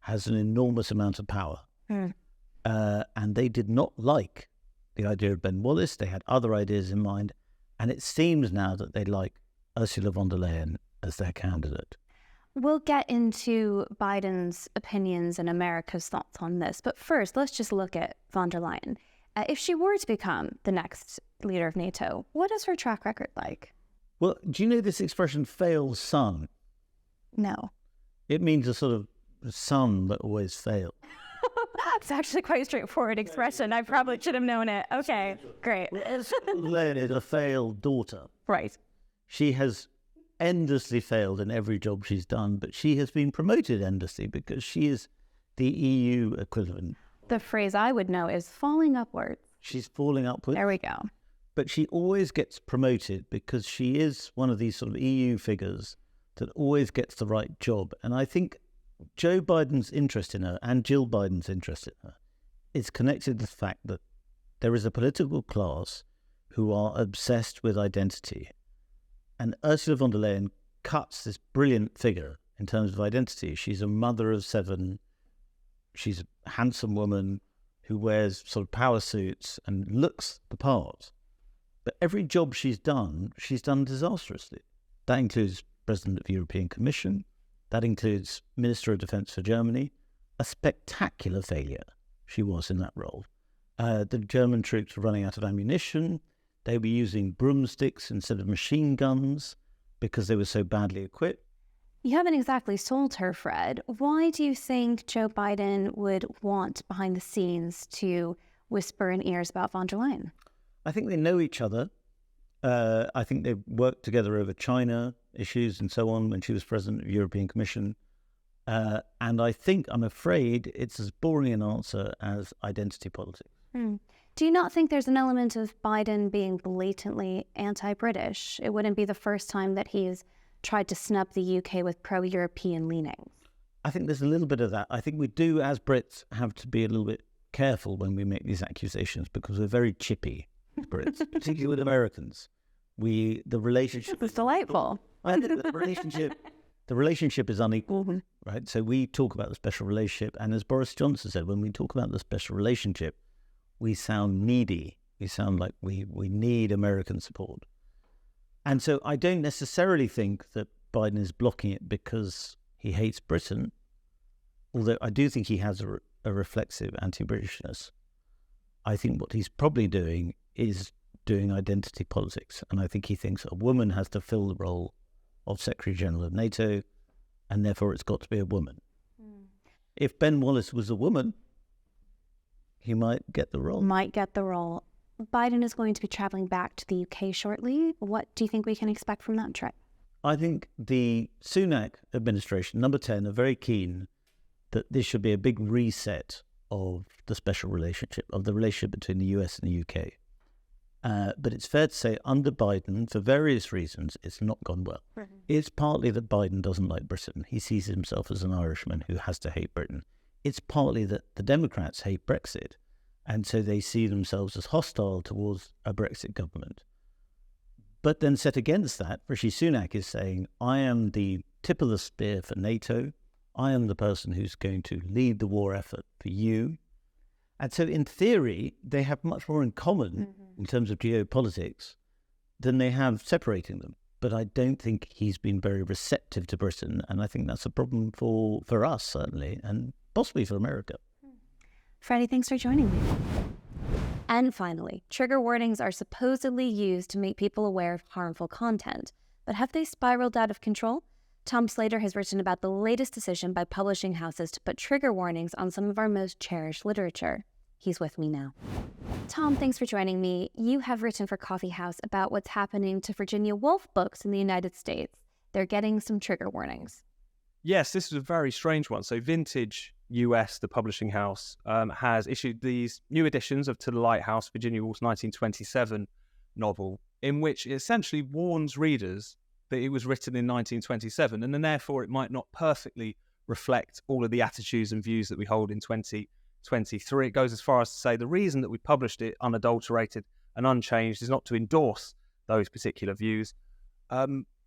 has an enormous amount of power. And they did not like the idea of Ben Wallace. They had other ideas in mind. And it seems now that they like Ursula von der Leyen as their candidate. We'll get into Biden's opinions and America's thoughts on this. But first, let's just look at von der Leyen. If she were to become the next leader of NATO, what is her track record like? Well, do you know this expression, failed son? No. It means a sort of son that always fails. It's actually quite a straightforward expression. I probably should have known it. Okay, great. Leyen is a failed daughter. Right. She has endlessly failed in every job she's done, but she has been promoted endlessly because she is the EU equivalent. The phrase I would know is falling upwards. She's falling upwards. There we go. But she always gets promoted because she is one of these sort of EU figures that always gets the right job. And I think Joe Biden's interest in her and Jill Biden's interest in her is connected to the fact that there is a political class who are obsessed with identity. And Ursula von der Leyen cuts this brilliant figure in terms of identity. She's a mother of 7. She's a handsome woman who wears sort of power suits and looks the part. But every job she's done disastrously. That includes President of the European Commission. That includes Minister of Defence for Germany. A spectacular failure she was in that role. The German troops were running out of ammunition. They were using broomsticks instead of machine guns because they were so badly equipped. You haven't exactly sold her, Fred. Why do you think Joe Biden would want behind the scenes to whisper in ears about von der Leyen? I think they know each other. I think they've worked together over China issues and so on when she was president of the European Commission. And I'm afraid it's as boring an answer as identity politics. Do you not think there's an element of Biden being blatantly anti-British? It wouldn't be the first time that he's tried to snub the UK with pro-European leanings. I think there's a little bit of that. I think we do, as Brits, have to be a little bit careful when we make these accusations because we're very chippy, Brits, particularly with Americans. The relationship is delightful. The relationship is unequal, right? So we talk about the special relationship, and as Boris Johnson said, when we talk about the special relationship, we sound needy. We sound like we need American support. And so I don't necessarily think that Biden is blocking it because he hates Britain, although I do think he has a reflexive anti-Britishness. I think what he's probably doing is doing identity politics, and I think he thinks a woman has to fill the role of Secretary General of NATO, and therefore it's got to be a woman. If Ben Wallace was a woman, he might get the role. Biden is going to be traveling back to the UK shortly. What do you think we can expect from that trip? I think the Sunak administration, number 10, are very keen that this should be a big reset of the special relationship, of the relationship between the US and the UK. But it's fair to say under Biden, for various reasons, it's not gone well. It's partly that Biden doesn't like Britain. He sees himself as an Irishman who has to hate Britain. It's partly that the Democrats hate Brexit, and so they see themselves as hostile towards a Brexit government. But then set against that, Rishi Sunak is saying, I am the tip of the spear for NATO. I am the person who's going to lead the war effort for you. And so in theory, they have much more in common in terms of geopolitics than they have separating them. But I don't think he's been very receptive to Britain, and I think that's a problem for us, certainly, and possibly for America. Freddie, thanks for joining me. And finally, trigger warnings are supposedly used to make people aware of harmful content. But have they spiraled out of control? Tom Slater has written about the latest decision by publishing houses to put trigger warnings on some of our most cherished literature. He's with me now. Tom, thanks for joining me. You have written for Coffee House about what's happening to Virginia Woolf books in the United States. They're getting some trigger warnings. Yes, this is a very strange one. So Vintage US, the publishing house, has issued these new editions of To the Lighthouse, Virginia Woolf's 1927 novel, in which it essentially warns readers that it was written in 1927, and then therefore it might not perfectly reflect all of the attitudes and views that we hold in 2023. It goes as far as to say the reason that we published it unadulterated and unchanged is not to endorse those particular views.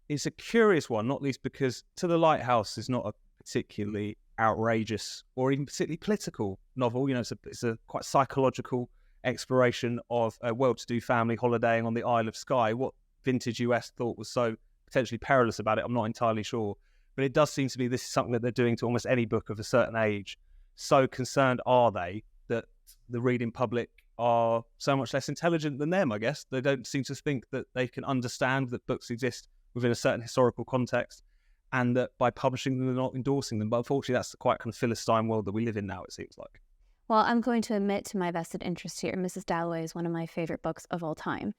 It's a curious one, not least because To the Lighthouse is not a particularly outrageous or even particularly political novel. You know, it's a quite psychological exploration of a well-to-do family holidaying on the Isle of Skye. What Vintage US thought was so potentially perilous about it, I'm not entirely sure. But it does seem to be this is something that they're doing to almost any book of a certain age. So concerned are they that the reading public are so much less intelligent than them, I guess. They don't seem to think that they can understand that books exist within a certain historical context, and that by publishing them, they're not endorsing them. But unfortunately, that's the quite kind of Philistine world that we live in now, it seems like. Well, I'm going to admit to my vested interest here. Mrs. Dalloway is one of my favorite books of all time.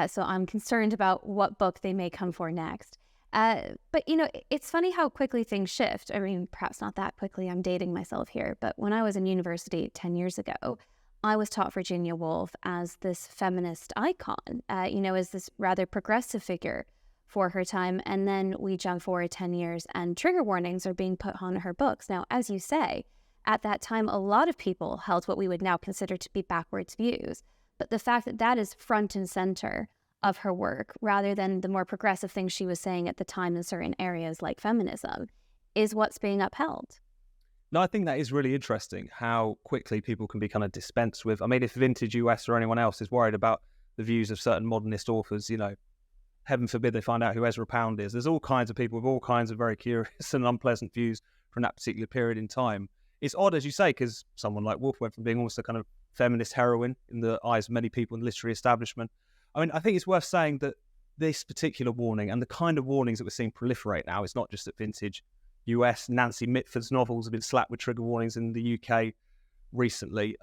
So I'm concerned about what book they may come for next. But, you know, it's funny how quickly things shift. I mean, perhaps not that quickly. I'm dating myself here. But when I was in university 10 years ago, I was taught Virginia Woolf as this feminist icon, as this rather progressive figure for her time. And then we jump forward 10 years and trigger warnings are being put on her books. Now, as you say, at that time, a lot of people held what we would now consider to be backwards views. But the fact that that is front and center of her work, rather than the more progressive things she was saying at the time in certain areas like feminism, is what's being upheld. No, I think that is really interesting, how quickly people can be kind of dispensed with. I mean, if Vintage US or anyone else is worried about the views of certain modernist authors, you know, heaven forbid they find out who Ezra Pound is. There's all kinds of people with all kinds of very curious and unpleasant views from that particular period in time. It's odd, as you say, because someone like Woolf went from being almost a kind of feminist heroine in the eyes of many people in the literary establishment. I mean, I think it's worth saying that this particular warning and the kind of warnings that we're seeing proliferate now, it's not just at Vintage US. Nancy Mitford's novels have been slapped with trigger warnings in the UK recently,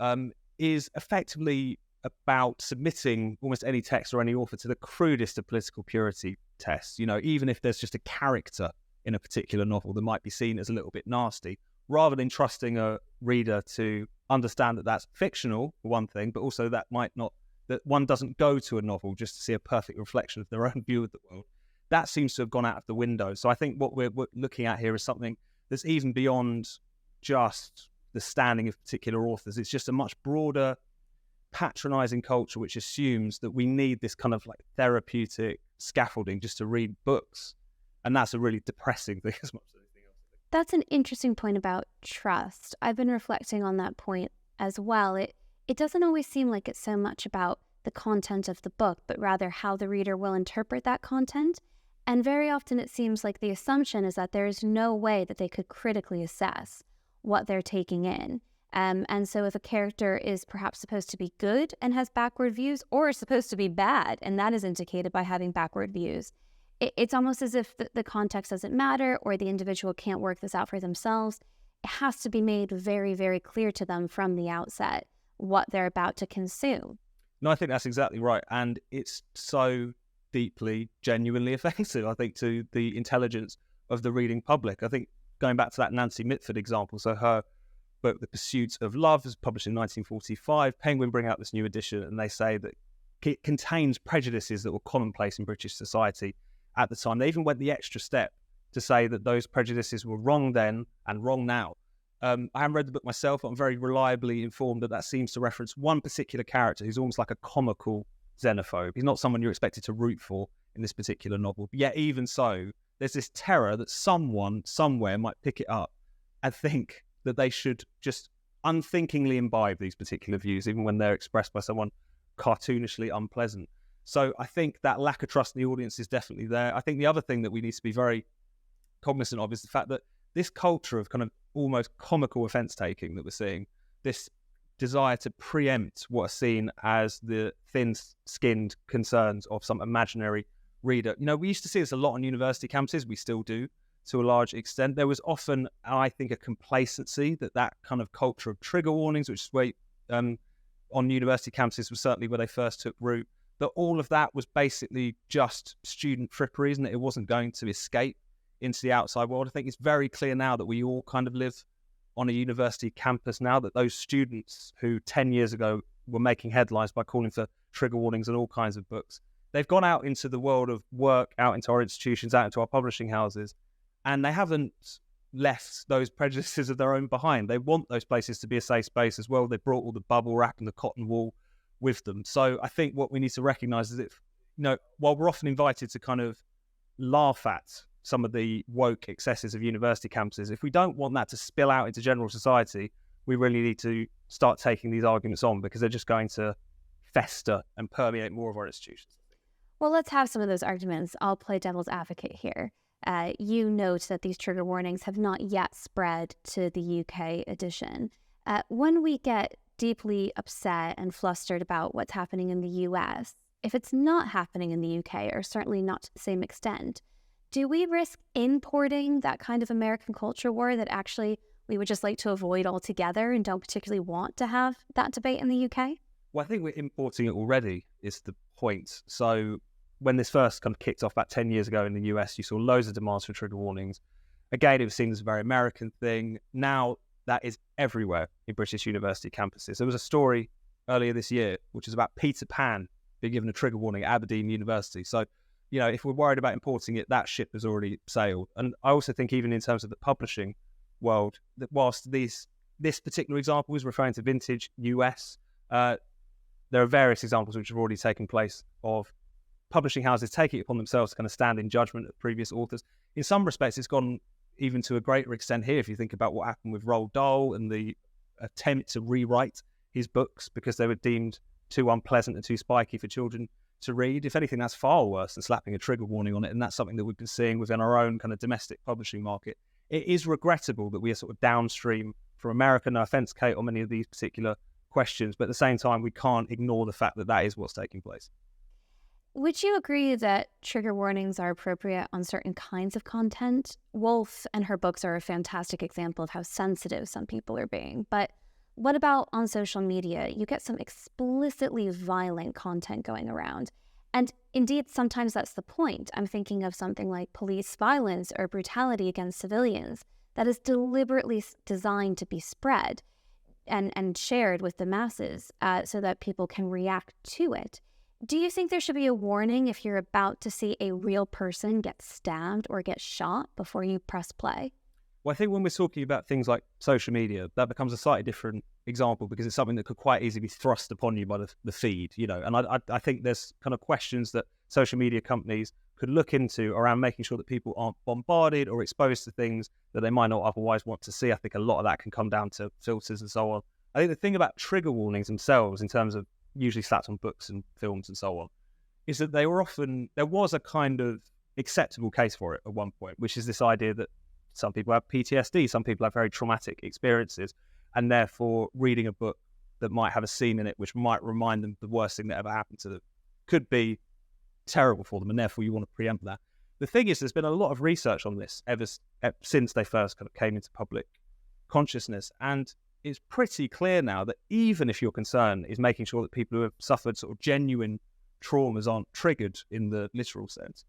is effectively about submitting almost any text or any author to the crudest of political purity tests. You know, even if there's just a character in a particular novel that might be seen as a little bit nasty, rather than trusting a reader to understand that that's fictional, for one thing, but also that one doesn't go to a novel just to see a perfect reflection of their own view of the world. That seems to have gone out of the window. So I think what we're looking at here is something that's even beyond just the standing of particular authors. It's just a much broader, patronizing culture which assumes that we need this kind of like therapeutic scaffolding just to read books. And that's a really depressing thing as much as anything else. That's an interesting point about trust. I've been reflecting on that point as well. It doesn't always seem like it's so much about the content of the book, but rather how the reader will interpret that content. And very often it seems like the assumption is that there is no way that they could critically assess what they're taking in. And so if a character is perhaps supposed to be good and has backward views, or is supposed to be bad, and that is indicated by having backward views, it's almost as if the context doesn't matter, or the individual can't work this out for themselves. It has to be made very, very clear to them from the outset what they're about to consume. No, I think that's exactly right. And it's so deeply, genuinely offensive, I think, to the intelligence of the reading public. I think going back to that Nancy Mitford example, so her book, The Pursuit of Love, was published in 1945. Penguin bring out this new edition, and they say that it contains prejudices that were commonplace in British society at the time. They even went the extra step to say that those prejudices were wrong then and wrong now. I haven't read the book myself, but I'm very reliably informed that seems to reference one particular character who's almost like a comical xenophobe. He's not someone you're expected to root for in this particular novel. But yet, even so, there's this terror that someone somewhere might pick it up and think that they should just unthinkingly imbibe these particular views, even when they're expressed by someone cartoonishly unpleasant. So I think that lack of trust in the audience is definitely there. I think the other thing that we need to be very cognizant of is the fact that this culture of kind of almost comical offence taking that we're seeing, this desire to preempt what are seen as the thin-skinned concerns of some imaginary reader. You know, we used to see this a lot on university campuses. We still do to a large extent. There was often, I think, a complacency that kind of culture of trigger warnings, which is where on university campuses was certainly where they first took root, that all of that was basically just student fripperies and that it wasn't going to escape into the outside world. I think it's very clear now that we all kind of live on a university campus now, that those students who 10 years ago were making headlines by calling for trigger warnings and all kinds of books, they've gone out into the world of work, out into our institutions, out into our publishing houses, and they haven't left those prejudices of their own behind. They want those places to be a safe space as well. They brought all the bubble wrap and the cotton wool with them. So I think what we need to recognise is that, you know, while we're often invited to kind of laugh at some of the woke excesses of university campuses, if we don't want that to spill out into general society, we really need to start taking these arguments on, because they're just going to fester and permeate more of our institutions. Well, let's have some of those arguments. I'll play devil's advocate here. You note that these trigger warnings have not yet spread to the UK edition. When we get deeply upset and flustered about what's happening in the US, if it's not happening in the UK, or certainly not to the same extent, do we risk importing that kind of American culture war that actually we would just like to avoid altogether and don't particularly want to have that debate in the UK? Well, I think we're importing it already, is the point. So when this first kind of kicked off about 10 years ago in the US, you saw loads of demands for trigger warnings. Again, it was seen as a very American thing. Now that is everywhere in British university campuses. There was a story earlier this year, which is about Peter Pan being given a trigger warning at Aberdeen University. So, you know, if we're worried about importing it, that ship has already sailed. And I also think even in terms of the publishing world, that whilst this particular example is referring to vintage US, there are various examples which have already taken place of publishing houses taking it upon themselves to kind of stand in judgment of previous authors. In some respects, it's gone even to a greater extent here. If you think about what happened with Roald Dahl and the attempt to rewrite his books because they were deemed too unpleasant and too spiky for children to read. If anything, that's far worse than slapping a trigger warning on it, and that's something that we've been seeing within our own kind of domestic publishing market. It is regrettable that we are sort of downstream from America. No offence, Kate, on many of these particular questions, but at the same time, we can't ignore the fact that that is what's taking place. Would you agree that trigger warnings are appropriate on certain kinds of content? Woolf and her books are a fantastic example of how sensitive some people are being. But what about on social media? You get some explicitly violent content going around. And indeed, sometimes that's the point. I'm thinking of something like police violence or brutality against civilians that is deliberately designed to be spread and shared with the masses so that people can react to it. Do you think there should be a warning if you're about to see a real person get stabbed or get shot before you press play? Well, I think when we're talking about things like social media, that becomes a slightly different example because it's something that could quite easily be thrust upon you by the feed, you know. And I think there's kind of questions that social media companies could look into around making sure that people aren't bombarded or exposed to things that they might not otherwise want to see. I think a lot of that can come down to filters and so on. I think the thing about trigger warnings themselves, in terms of usually slapped on books and films and so on, is that there was a kind of acceptable case for it at one point, which is this idea that some people have PTSD, some people have very traumatic experiences, and therefore reading a book that might have a scene in it which might remind them of the worst thing that ever happened to them could be terrible for them, and therefore you want to preempt that. The thing is, there's been a lot of research on this ever since they first kind of came into public consciousness, and it's pretty clear now that even if your concern is making sure that people who have suffered sort of genuine traumas aren't triggered in the literal sense,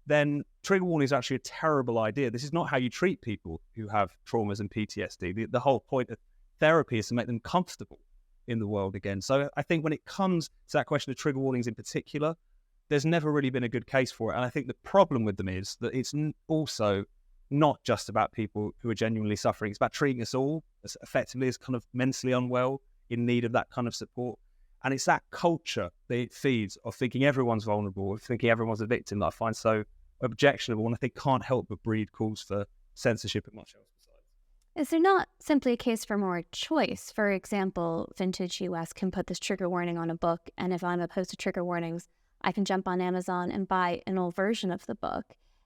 then trigger warning is actually a terrible idea. This is not how you treat people who have traumas and PTSD. The whole point of therapy is to make them comfortable in the world again. So I think when it comes to that question of trigger warnings in particular, there's never really been a good case for it. And I think the problem with them is that it's also not just about people who are genuinely suffering. It's about treating us all as effectively as kind of mentally unwell, in need of that kind of support. And it's that culture that it feeds of thinking everyone's vulnerable, of thinking everyone's a victim, that I find so objectionable, and I think can't help but breed calls for censorship and much else besides. Is there not simply a case for more choice? For example, Vintage US can put this trigger warning on a book, and if I'm opposed to trigger warnings, I can jump on Amazon and buy an old version of the book.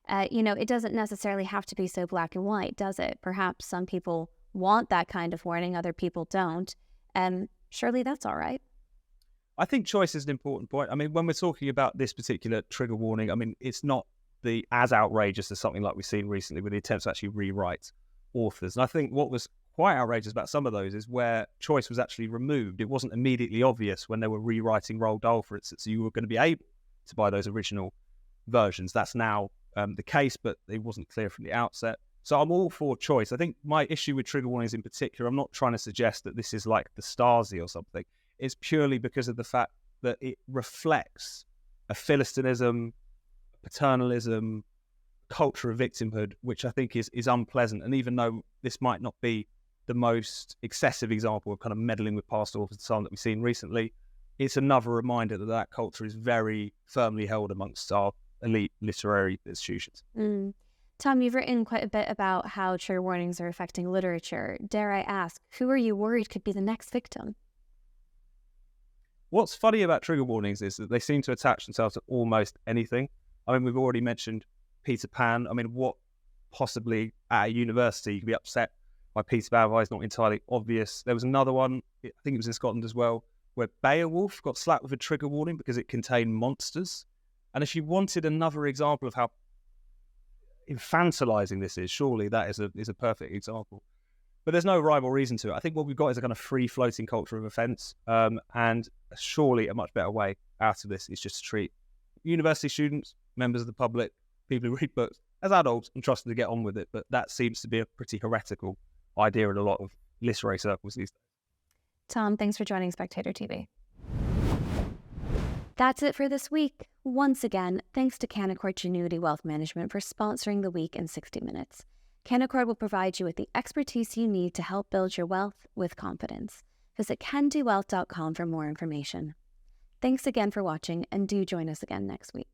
It doesn't necessarily have to be so black and white, does it? Perhaps some people want that kind of warning, other people don't. And surely that's all right. I think choice is an important point. I mean, when we're talking about this particular trigger warning, I mean, it's not as outrageous as something like we've seen recently with the attempts to actually rewrite authors. And I think what was quite outrageous about some of those is where choice was actually removed. It wasn't immediately obvious when they were rewriting Roald Dahl, for instance, so you were going to be able to buy those original versions. That's now the case, but it wasn't clear from the outset. So I'm all for choice. I think my issue with trigger warnings in particular, I'm not trying to suggest that this is like the Stasi or something. It's purely because of the fact that it reflects a philistinism, paternalism, culture of victimhood, which I think is unpleasant. And even though this might not be the most excessive example of kind of meddling with past authors and so on that we've seen recently, it's another reminder that that culture is very firmly held amongst our elite literary institutions. Tom, you've written quite a bit about how trigger warnings are affecting literature. Dare I ask, who are you worried could be the next victim? What's funny about trigger warnings is that they seem to attach themselves to almost anything. I mean, we've already mentioned Peter Pan. I mean, what possibly at a university you can be upset by Peter Pan? Why it's not entirely obvious. There was another one, I think it was in Scotland as well, where Beowulf got slapped with a trigger warning because it contained monsters. And if you wanted another example of how infantilizing this is, surely that is a perfect example. But there's no rhyme or reason to it. I think what we've got is a kind of free-floating culture of offence, and surely a much better way out of this is just to treat university students, members of the public, people who read books as adults and trust them to get on with it. But that seems to be a pretty heretical idea in a lot of literary circles these days. Tom, thanks for joining Spectator TV. That's it for this week. Once again, thanks to Canaccord Genuity Wealth Management for sponsoring the week in 60 minutes. Canaccord will provide you with the expertise you need to help build your wealth with confidence. Visit candowealth.com for more information. Thanks again for watching, and do join us again next week.